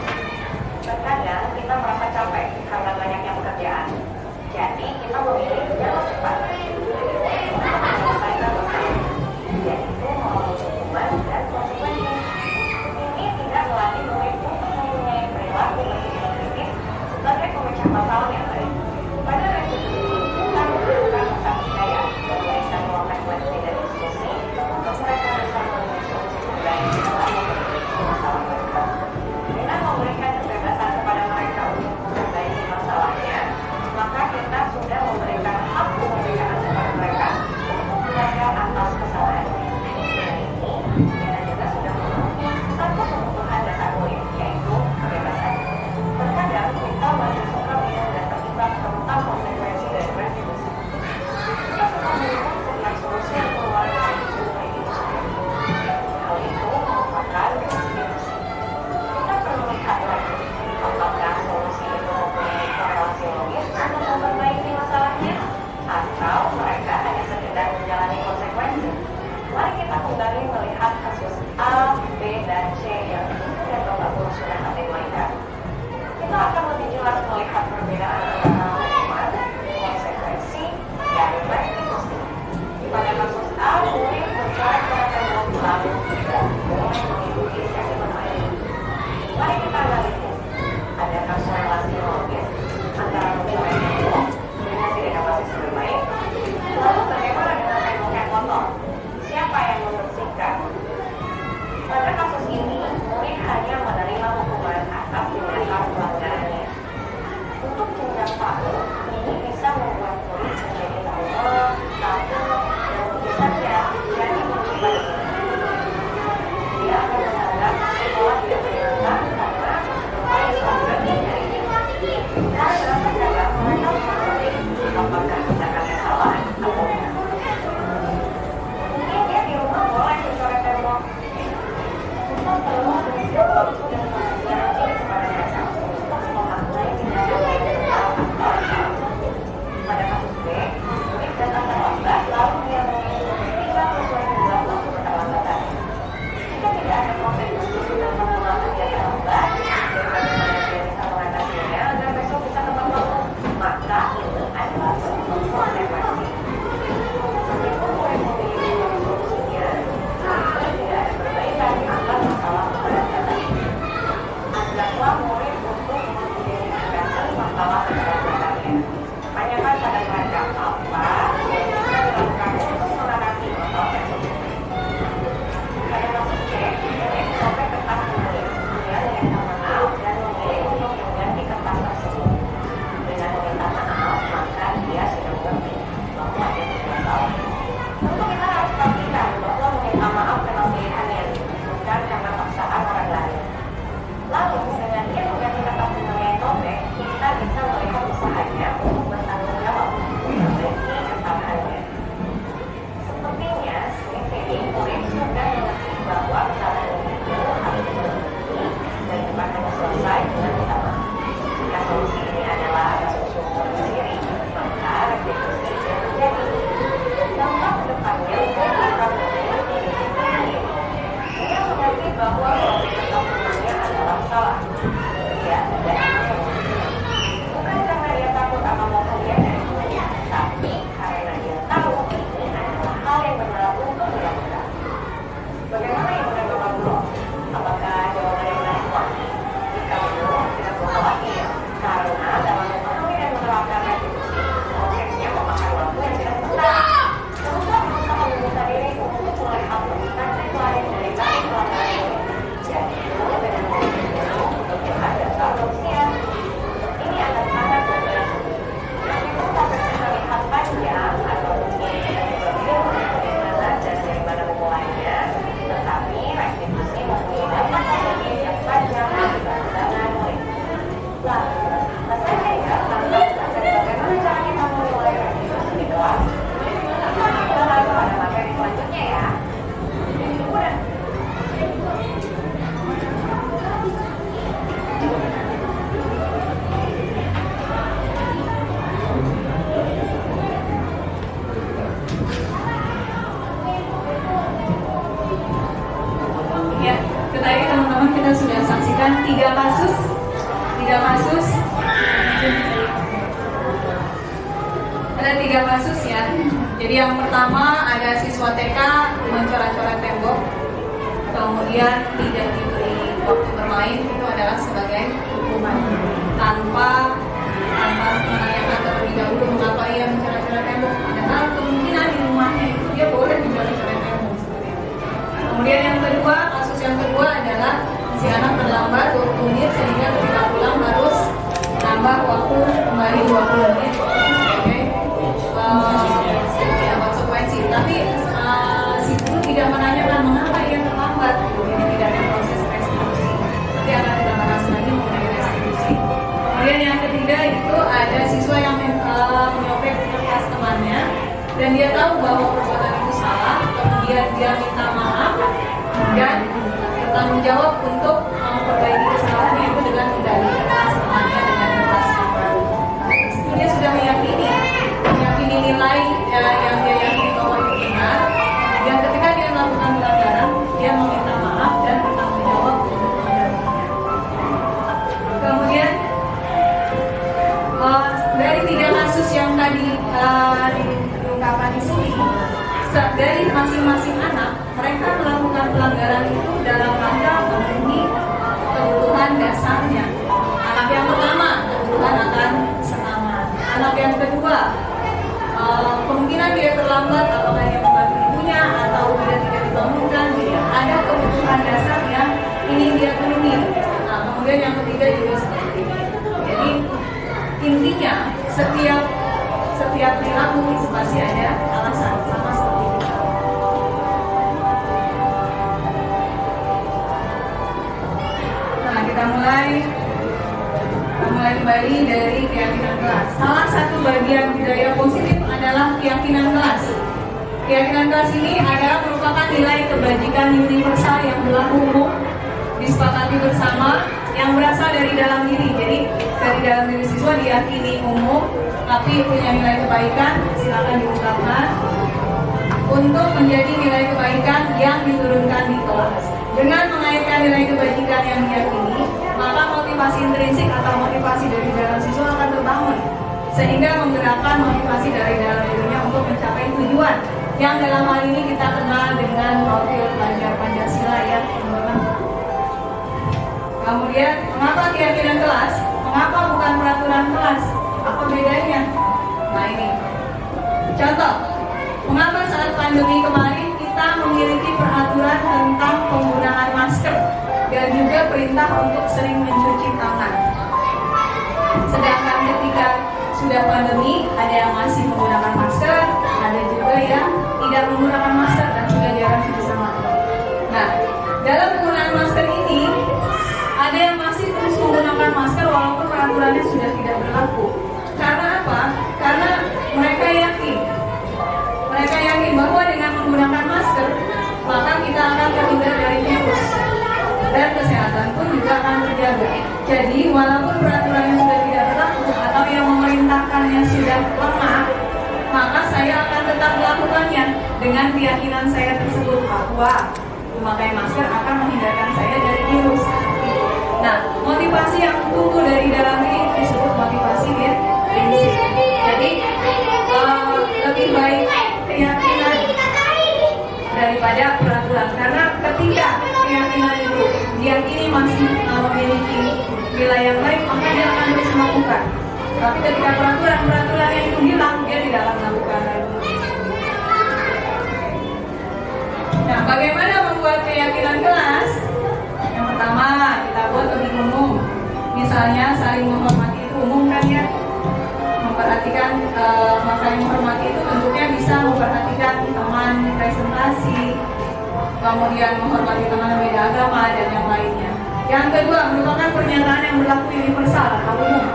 Terkadang kita merasa capek karena banyaknya pekerjaan. Jadi kita memilih jalur cepat untuk menyelesaikan masalah, yaitu memenuhi hukuman dan konsekuensi. Ini tidak melatih murid untuk mempunyai perilaku berpikir kritis sebagai pemecah masalah yang baik. Pada resolusi ini, kita membutuhkan rasa percaya dan memberikan ruang refleksi dan diskusi untuk mereka bisa menemukan solusi terbaik dalam memperbaiki masalah mereka. Dengan memberikan kebebasan kepada mereka untuk memperbaiki masalahnya, maka kita sudah memberikan hak kemerdekaan kepada mereka untuk belajar atas kesalahannya. Dengan ini, kita juga sudah memenuhi satu kebutuhan dasar murid, yaitu kebebasan. Terkadang kita masih suka bingung dan terjebak tentang konsekuensi dari retribusi. Kita suka bingung tentang solusi yang keluar dari semua itu sendiri. Hal itu merupakan retribusi. Kita perlu lihat lagi apakah solusi itu mempunyai korelasi logis untuk memperbaiki masalahnya, atau mereka hanya sekedar menjalani konsekuensi. Mari kita kembali melihat kasus A, B, dan C yang Ibu dan Bapak Guru sudah kategorikan. Kita akan lebih jelas melihat perbedaan antara hukuman, konsekuensi, dan retribusi. Pada kasus A, murid mencoret tembok lalu tidak boleh mengikuti sesi bermain. Mari kita analisis. Adakah korelasi logis antara mencoret tembok dengan tidak dapat sesi bermain? Lalu bagaimana dengan tembok yang kotor? Siapa yang membersihkan? Pada 3 kasus. Ada 3 kasus ya. Jadi yang pertama ada siswa TK mencoret-coret tembok, kemudian tidak diberi waktu bermain, itu adalah sebagai hukuman tanpa menanyakan terlebih dahulu mengapa ia mencoret-coret tembok. Padahal kemungkinan di rumahnya itu dia boleh mencoret-coret tembok seperti itu. Kemudian yang kedua, kasus yang kedua adalah si anak terlambat 20 menit sehingga ketika pulang harus nambah waktu kembali 20 menit. Ya, konsekuensi. Tapi si guru tidak menanyakan mengapa ia terlambat, kemudian tidak ada proses restitusi. Nanti akan kita bahas lagi mengenai restitusi. Kemudian yang ketiga itu ada siswa yang menyopek kertas temannya dan dia tahu bahwa perbuatan itu salah, kemudian dia minta maaf dan bertanggung jawab untuk memperbaiki kesalahannya itu dengan mengganti kertas temannya dengan kertas yang baru. Itu dia sudah meyakini nilai yang dia yakini bahwa itu benar. Dan ketika dia melakukan pelanggaran, dia meminta maaf dan bertanggung jawab untuk menggantinya. Kemudian dari 3 kasus yang tadi diungkapkan di sini, dari masing-masing anak, mereka melakukan pelanggaran itu dalam rangka memenuhi kebutuhan dasarnya. Anak yang pertama, kebutuhan akan keselamatan. Anak yang kedua, kemungkinan dia terlambat, apakah dia membantu ibunya atau dia tidak dibangunkan, tidak ada kebutuhan dasar yang ingin dia penuhi. Nah, kemudian yang ketiga juga seperti ini. Jadi intinya setiap perilaku itu pasti ada alasan, sama seperti itu. Nah, kita mulai kembali dari keyakinan kelas. Salah satu bagian budaya positif adalah keyakinan kelas. Keyakinan kelas ini adalah merupakan nilai kebajikan universal yang berlaku umum, disepakati bersama, yang berasal dari dalam diri. Jadi dari dalam diri siswa diyakini umum, tapi punya nilai kebaikan. Silakan diungkapkan untuk menjadi nilai kebaikan yang diturunkan di kelas. Dengan mengaitkan nilai kebajikan yang diyakini, maka motivasi intrinsik atau motivasi dari dalam siswa akan terbangun, sehingga menggerakkan motivasi dari dalam dirinya untuk mencapai tujuan yang dalam hal ini kita kenal dengan profil pelajar Pancasila ya teman-teman. Kemudian mengapa keyakinan kelas? Mengapa bukan peraturan kelas? Apa bedanya? Nah ini contoh, mengapa saat pandemi kemarin kita memiliki peraturan tentang penggunaan masker dan juga perintah untuk sering mencuci tangan. Sedangkan ketika sudah pandemi, ada yang masih menggunakan masker, ada juga yang tidak menggunakan masker dan sudah jarang cuci tangan. Nah, dalam penggunaan masker ini, ada yang masih terus menggunakan masker walaupun peraturannya sudah tidak berlaku. Karena apa? Karena mereka yakin bahwa dengan menggunakan masker, maka kita akan terhindar dari virus dan kesehatan pun juga akan terjaga. Jadi walaupun peraturannya sudah tidak berlaku atau yang memerintahkannya sudah lemah, maka saya akan tetap melakukannya dengan keyakinan saya tersebut bahwa memakai masker akan menghindarkan saya dari virus. Nah, motivasi yang tumbuh dari dalam ini disebut motivasi dia prinsip. Jadi lebih baik keyakinan daripada peraturan, karena ketika keyakinan itu diyakini masih memiliki nilai yang baik, maka dia akan terus melakukan. Tapi ketika peraturan yang itu hilang, dia tidak akan melakukan lagi. Nah, bagaimana membuat keyakinan kelas? Yang pertama, kita buat lebih umum. Misalnya saling menghormati itu umum kan ya. Memperhatikan saling menghormati itu bentuknya bisa memperhatikan teman presentasi, kemudian menghormati teman beda agama dan yang lainnya. Yang kedua, merupakan pernyataan yang berlaku universal atau umum.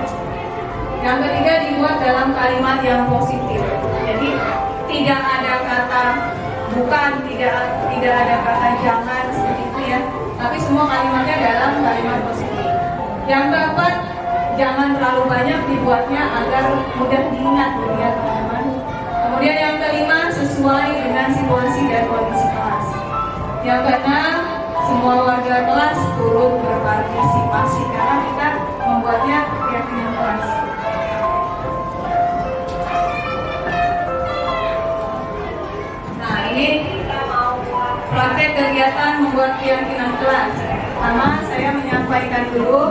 Yang ketiga, dibuat dalam kalimat yang positif. Jadi tidak ada kata bukan, tidak ada kata jangan seperti itu ya. Tapi semua kalimatnya dalam kalimat positif. Yang keempat, jangan terlalu banyak dibuatnya agar mudah diingat ya teman-teman. Kemudian yang kelima, sesuai dengan situasi dan kondisi kelas. Yang keenam, semua warga kelas turut berpartisipasi karena kita membuatnya keyakinan kelas. Nah, ini praktek kegiatan membuat keyakinan kelas. Pertama, saya menyampaikan dulu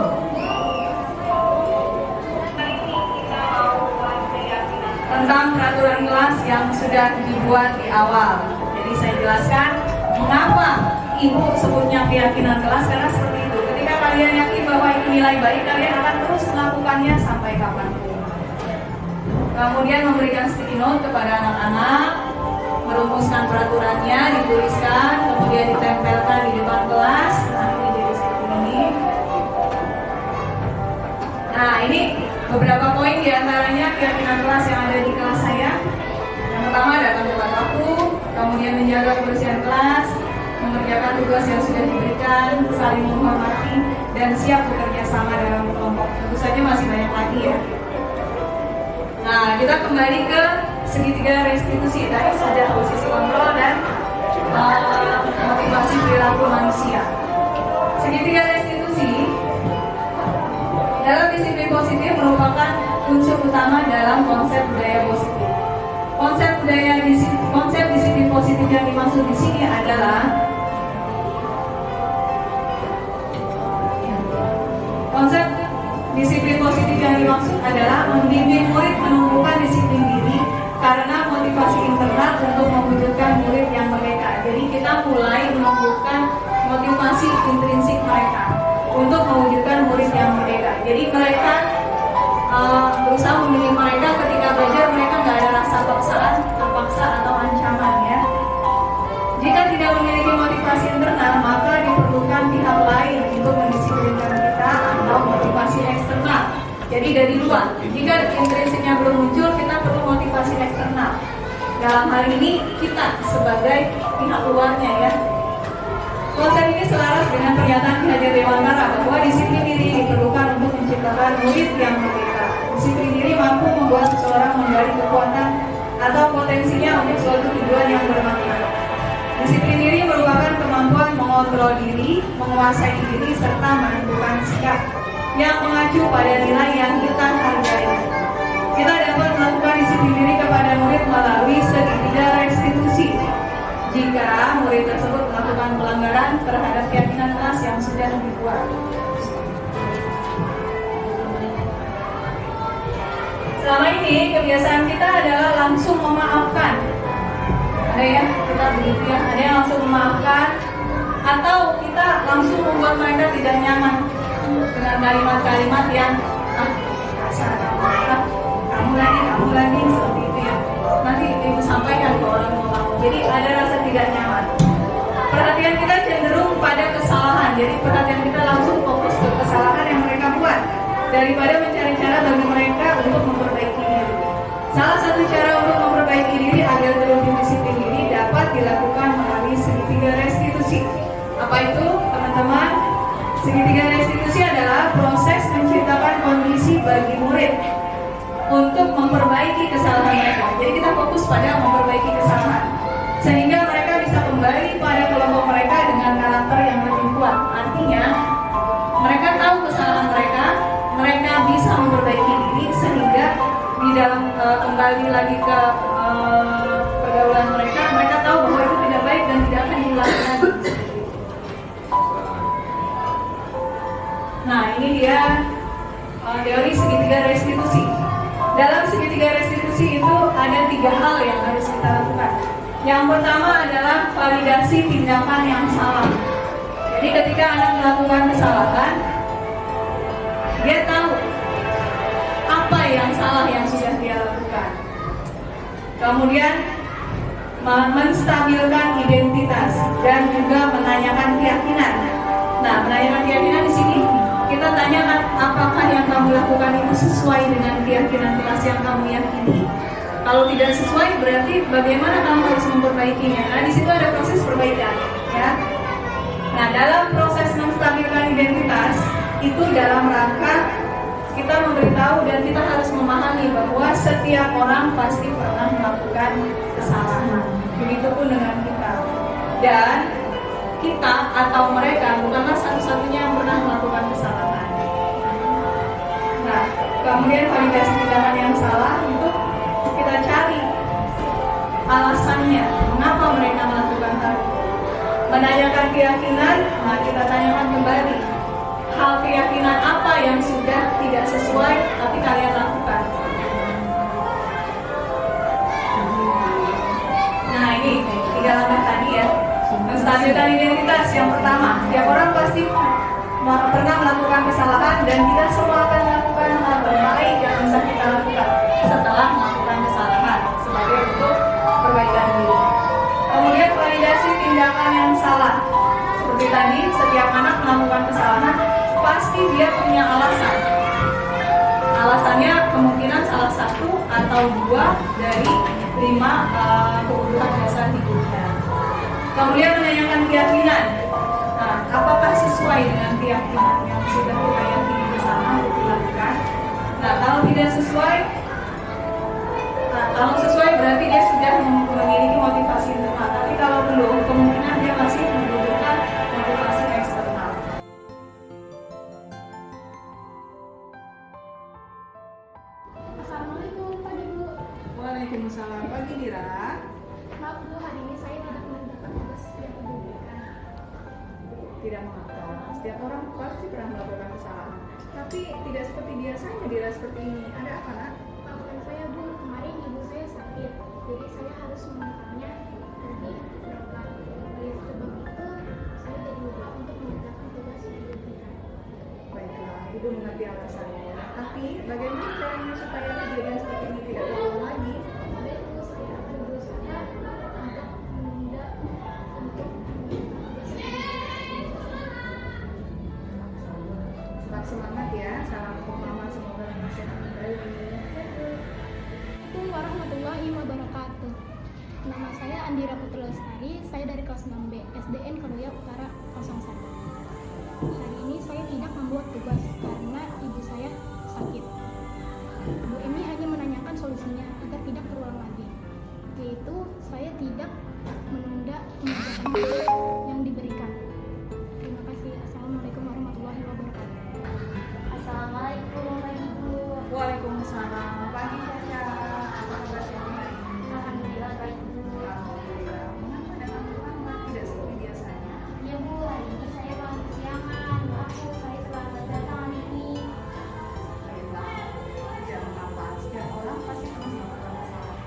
tentang peraturan kelas yang sudah dibuat di awal. Jadi saya jelaskan mengapa ibu sebutnya keyakinan kelas, karena seperti itu. Ketika kalian yakin bahwa itu nilai baik, kalian akan terus melakukannya sampai kapanpun. Kemudian memberikan sticky note kepada anak-anak, merumuskan peraturannya, dituliskan, kemudian ditempelkan di depan kelas. Nah, ini jadi seperti ini. Nah, ini beberapa poin diantaranya keyakinan kelas yang ada di kelas saya. Yang pertama, datang tepat waktu, kemudian menjaga kebersihan kelas, mengerjakan tugas yang sudah diberikan, saling menghormati, dan siap bekerja sama dalam kelompok. Tentu saja masih banyak lagi ya. Nah, kita kembali ke segitiga restitusi. Tadi sudah posisi kontrol dan motivasi perilaku manusia. Segitiga restitusi dalam disiplin positif merupakan unsur utama dalam konsep budaya positif. Konsep disiplin positif yang dimaksud di sini adalah membimbing murid menumbuhkan disiplin diri karena motivasi internal untuk mewujudkan murid yang merdeka. Jadi kita mulai menumbuhkan motivasi intrinsik mereka untuk mewujudkan murid yang merdeka. Jadi mereka berusaha memilih mereka ketika belajar, mereka nggak ada rasa paksaan, terpaksa atau ancaman ya. Jika tidak memiliki motivasi internal, maka diperlukan pihak lain untuk mendisiplinkan kita atau motivasi eksternal. Jadi dari luar. Jika intrinsiknya belum muncul, kita perlu motivasi eksternal. Dalam hal ini kita sebagai pihak luarnya ya. Konsep ini selaras dengan pernyataan Ki Hajar Dewantara bahwa disiplin diri diperlukan untuk menciptakan murid yang merdeka. Disiplin diri mampu membuat seseorang menggali kekuatan atau potensinya untuk suatu tujuan yang bermakna. Disiplin diri merupakan kemampuan mengontrol diri, menguasai diri, serta menentukan sikap yang mengacu pada nilai yang kita hargai. Kita dapat melakukan disiplin diri kepada murid melalui segitiga restitusi. Jika murid tersebut melakukan pelanggaran terhadap keyakinan kelas yang sudah dibuat. Selama ini kebiasaan kita adalah langsung memaafkan. Ada ya, kita begitu ya, ada yang langsung memaafkan, atau kita langsung membuat mereka tidak nyaman dengan kalimat-kalimat yang kasar, kamu lagi seperti itu ya. Nanti ibu sampaikan ke orang tua kamu. Jadi ada rasa tidak nyaman. Perhatian kita cenderung pada kesalahan. Jadi perhatian kita langsung fokus ke kesalahan yang mereka buat daripada mencari cara bagi mereka untuk memperbaiki diri. Salah satu cara untuk memperbaiki diri agar lebih disiplin diri dapat dilakukan melalui segitiga restitusi. Apa itu, teman-teman? Segitiga restitusi adalah proses menciptakan kondisi bagi murid untuk memperbaiki kesalahan mereka. Jadi kita fokus pada memperbaiki kesalahan, sehingga mereka bisa kembali pada kelompok mereka dengan karakter yang lebih kuat. Artinya, mereka tahu kesalahan mereka, mereka bisa memperbaiki diri, sehingga di dalam kembali lagi ke pergaulan mereka, mereka tahu bahwa itu tidak baik dan tidak akan diulangi lagi. Nah, ini dia teori segitiga restitusi. Dalam segitiga restitusi itu ada 3 hal yang harus kita lakukan. Yang pertama adalah validasi tindakan yang salah. Jadi ketika anak melakukan kesalahan, dia tahu apa yang salah yang sudah dia lakukan. Kemudian menstabilkan identitas dan juga menanyakan keyakinan. Nah, menanyakan keyakinan di sini kita tanyakan apakah yang kamu lakukan itu sesuai dengan keyakinan kelas yang kamu yakini. Kalau tidak sesuai, berarti bagaimana kamu harus memperbaikinya. Nah, di situ ada proses perbaikan, ya. Nah, dalam proses menstabilkan identitas itu dalam rangka kita memberitahu dan kita harus memahami bahwa setiap orang pasti pernah melakukan kesalahan. Begitupun dengan kita. Dan kita atau mereka bukanlah satu-satunya yang pernah melakukan kesalahan. Kemudian validasi tindakan yang salah itu kita cari alasannya, mengapa mereka melakukan hal itu. Menanyakan keyakinan, nah kita tanyakan kembali, hal keyakinan apa yang sudah tidak sesuai tapi kalian lakukan. Nah ini 3 langkah tadi ya. Menstabilkan identitas yang pertama, setiap orang pasti pernah melakukan kesalahan dan kita semua akan melakukan hal terbaik yang bisa kita lakukan setelah melakukan kesalahan sebagai bentuk perbaikan diri. Kemudian validasi tindakan yang salah. Seperti tadi, setiap anak melakukan kesalahan pasti dia punya alasan. Alasannya kemungkinan salah satu atau 2 dari 5 kebutuhan dasar hidupnya. Kemudian menanyakan keyakinan. Nah, apakah sesuai dengan keyakinan yang sudah kita yakini bersama untuk dilakukan? Nah, kalau tidak sesuai, kalau sesuai berarti dia sudah memiliki motivasi internal. Tapi kalau belum, kemungkinan dia masih membutuhkan motivasi eksternal. Assalamualaikum Pak Ibu. Waalaikumsalam. Pagi Dira. Maaf Bu, hari ini saya tidak mendapat tugas yang diberikan. Tidak mengapa. Setiap orang pasti pernah melakukan kesalahan. Tapi tidak seperti biasanya Dira seperti ini. Ada apa nak? Maafkan saya Bu, kemarin ibu saya sakit, jadi saya harus memintalnya pergi berobat. Oleh sebab itu, saya jadi lupa untuk mengerjakan tugas yang diberikan. Baiklah, Ibu mengerti alasannya. Tapi bagaimana caranya supaya kejadian seperti ini tidak terulang lagi? Oleh itu, saya akan berusaha untuk menunda untuk mengerjakan tugas yang diberikan. Tetap semangat ya. Salam untuk mama, semoga bisa kembali. Assalamualaikum warahmatullahi wabarakatuh. Nama saya Andira Putri Lestari, saya dari kelas 6B, SDN Keruya Utara 01. Hari ini saya tidak membuat tugas karena ibu saya sakit. Bu ini hanya menanyakan solusinya agar tidak terulang lagi, yaitu saya tidak menunda mengerjakan tugas yang diberikan. Terima kasih. Assalamualaikum warahmatullahi wabarakatuh. Assalamualaikum Bapak Ibu. Waalaikumsalam. Pagi Caca. Apa kabar Caca? Alhamdulillah baik Bu. Alhamdulillah. Mengapa datang terlambat? Tidak seperti biasanya. Ya Bu, hari ini saya bangun kesiangan. Maaf Bu, saya terlambat datang hari ini. Baiklah. Tidak mengapa. Setiap orang pasti pernah melakukan kesalahan.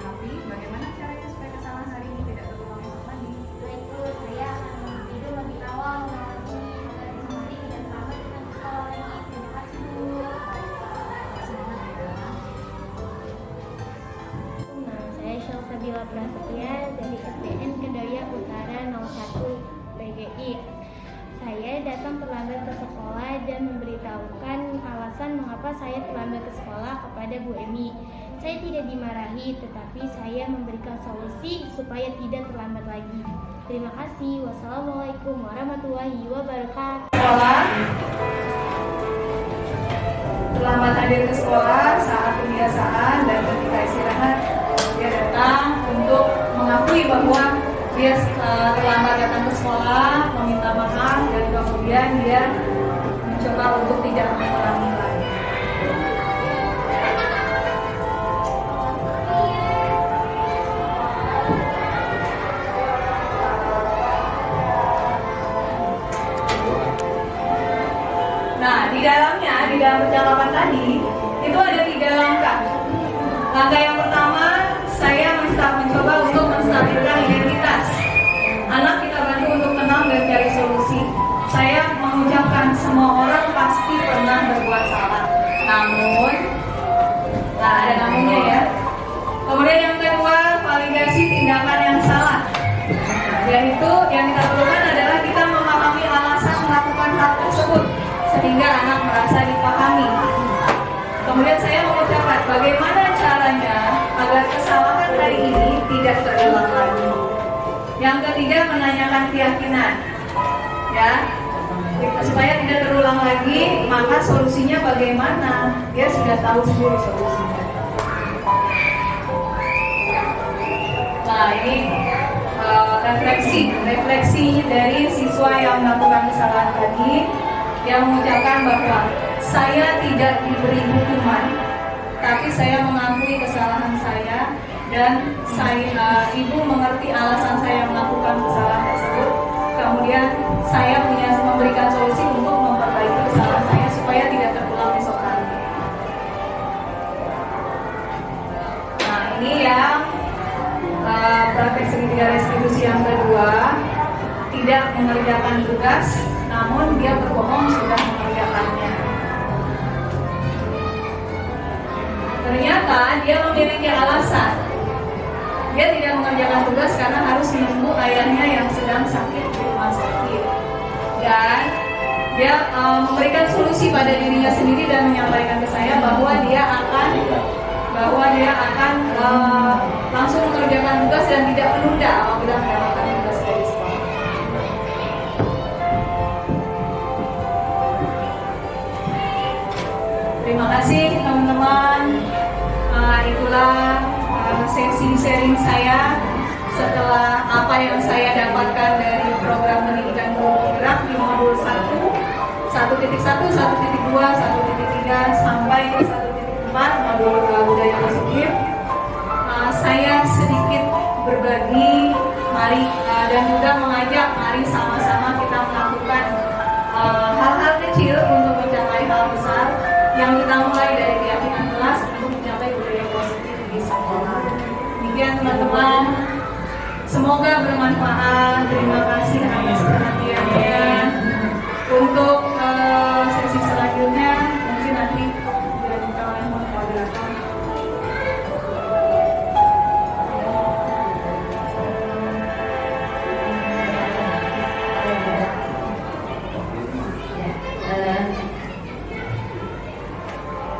Tapi bagaimana caranya supaya kesalahan hari ini tidak terulang esok lagi? Baik Bu, saya akan tidur lebih awal malam ini agar bisa mandi dan terlambat dengan sekolah lagi. Terima kasih Bu. Semangat ya. Nama saya Syalsabila Prasetya dari SDN Kedoya Utara 01 PGI. Saya datang terlambat ke sekolah dan memberitahukan alasan mengapa saya terlambat ke sekolah kepada Bu Emi. Saya tidak dimarahi, tetapi saya memberikan solusi supaya tidak terlambat lagi. Terima kasih. Wassalamualaikum warahmatullahi wabarakatuh. Sekolah. Terlambat hadir ke sekolah saat kebiasaan dan ketika istirahat dia datang untuk mengakui bahwa dia terlambat datang ke sekolah, meminta maaf dan kemudian dia mencoba untuk tidak mengulangi lagi. Nah, di dalam percakapan tadi itu ada 3 langkah. Langkah yang pertama, saya mencoba untuk menstabilkan identitas. Anak kita bantu untuk tenang dan cari solusi. Saya mengucapkan semua orang pasti pernah berbuat salah. Namun, nah ada namunnya ya. Kemudian yang kedua, validasi tindakan yang salah. Yaitu yang kita perlukan adalah kita memahami alasan melakukan hal tersebut sehingga anak merasa dipahami. Kemudian saya mengucapkan bagaimana caranya agar kesalahan hari ini tidak terulang lagi. Yang ketiga, menanyakan keyakinan, ya, supaya tidak terulang lagi. Maka solusinya bagaimana? Dia sudah tahu sendiri solusinya. Nah ini refleksi dari siswa yang melakukan kesalahan tadi, yang mengucapkan bahwa saya tidak diberi hukuman, tapi saya mengakui kesalahan saya dan ibu mengerti alasan saya melakukan kesalahan tersebut. Kemudian saya memberikan solusi untuk memperbaiki kesalahan saya supaya tidak terulang esok hari. Nah, ini yang praktek segitiga restitusi yang kedua, tidak mengerjakan tugas, namun dia berbohong sudah mengerjakannya. Ternyata dia memiliki alasan. Dia tidak mengerjakan tugas karena harus menunggu ayahnya yang sedang sakit di rumah sakit. Dan dia memberikan solusi pada dirinya sendiri dan menyampaikan ke saya bahwa dia akan langsung mengerjakan tugas dan tidak menunda apabila mendapatkan tugas dari sekolah. Terima kasih teman-teman. Itulah sesi sharing saya setelah apa yang saya dapatkan dari program pendidikan guru penggerak di modul 1, 1.1, 1.2, 1.3 sampai 1.4 modul budaya positif. Saya sedikit berbagi, dan juga mengajak mari sama-sama kita melakukan hal-hal kecil untuk mencapai hal besar yang kita mulai dari keyakinan kelas untuk mencapai budaya positif di sekolah. Demikian teman-teman, semoga bermanfaat. Terima kasih atas perhatiannya. Untuk sesi selanjutnya mungkin nanti dilanjutkan oleh moderator.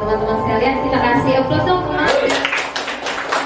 Teman-teman sekalian, kita kasih aplaus dong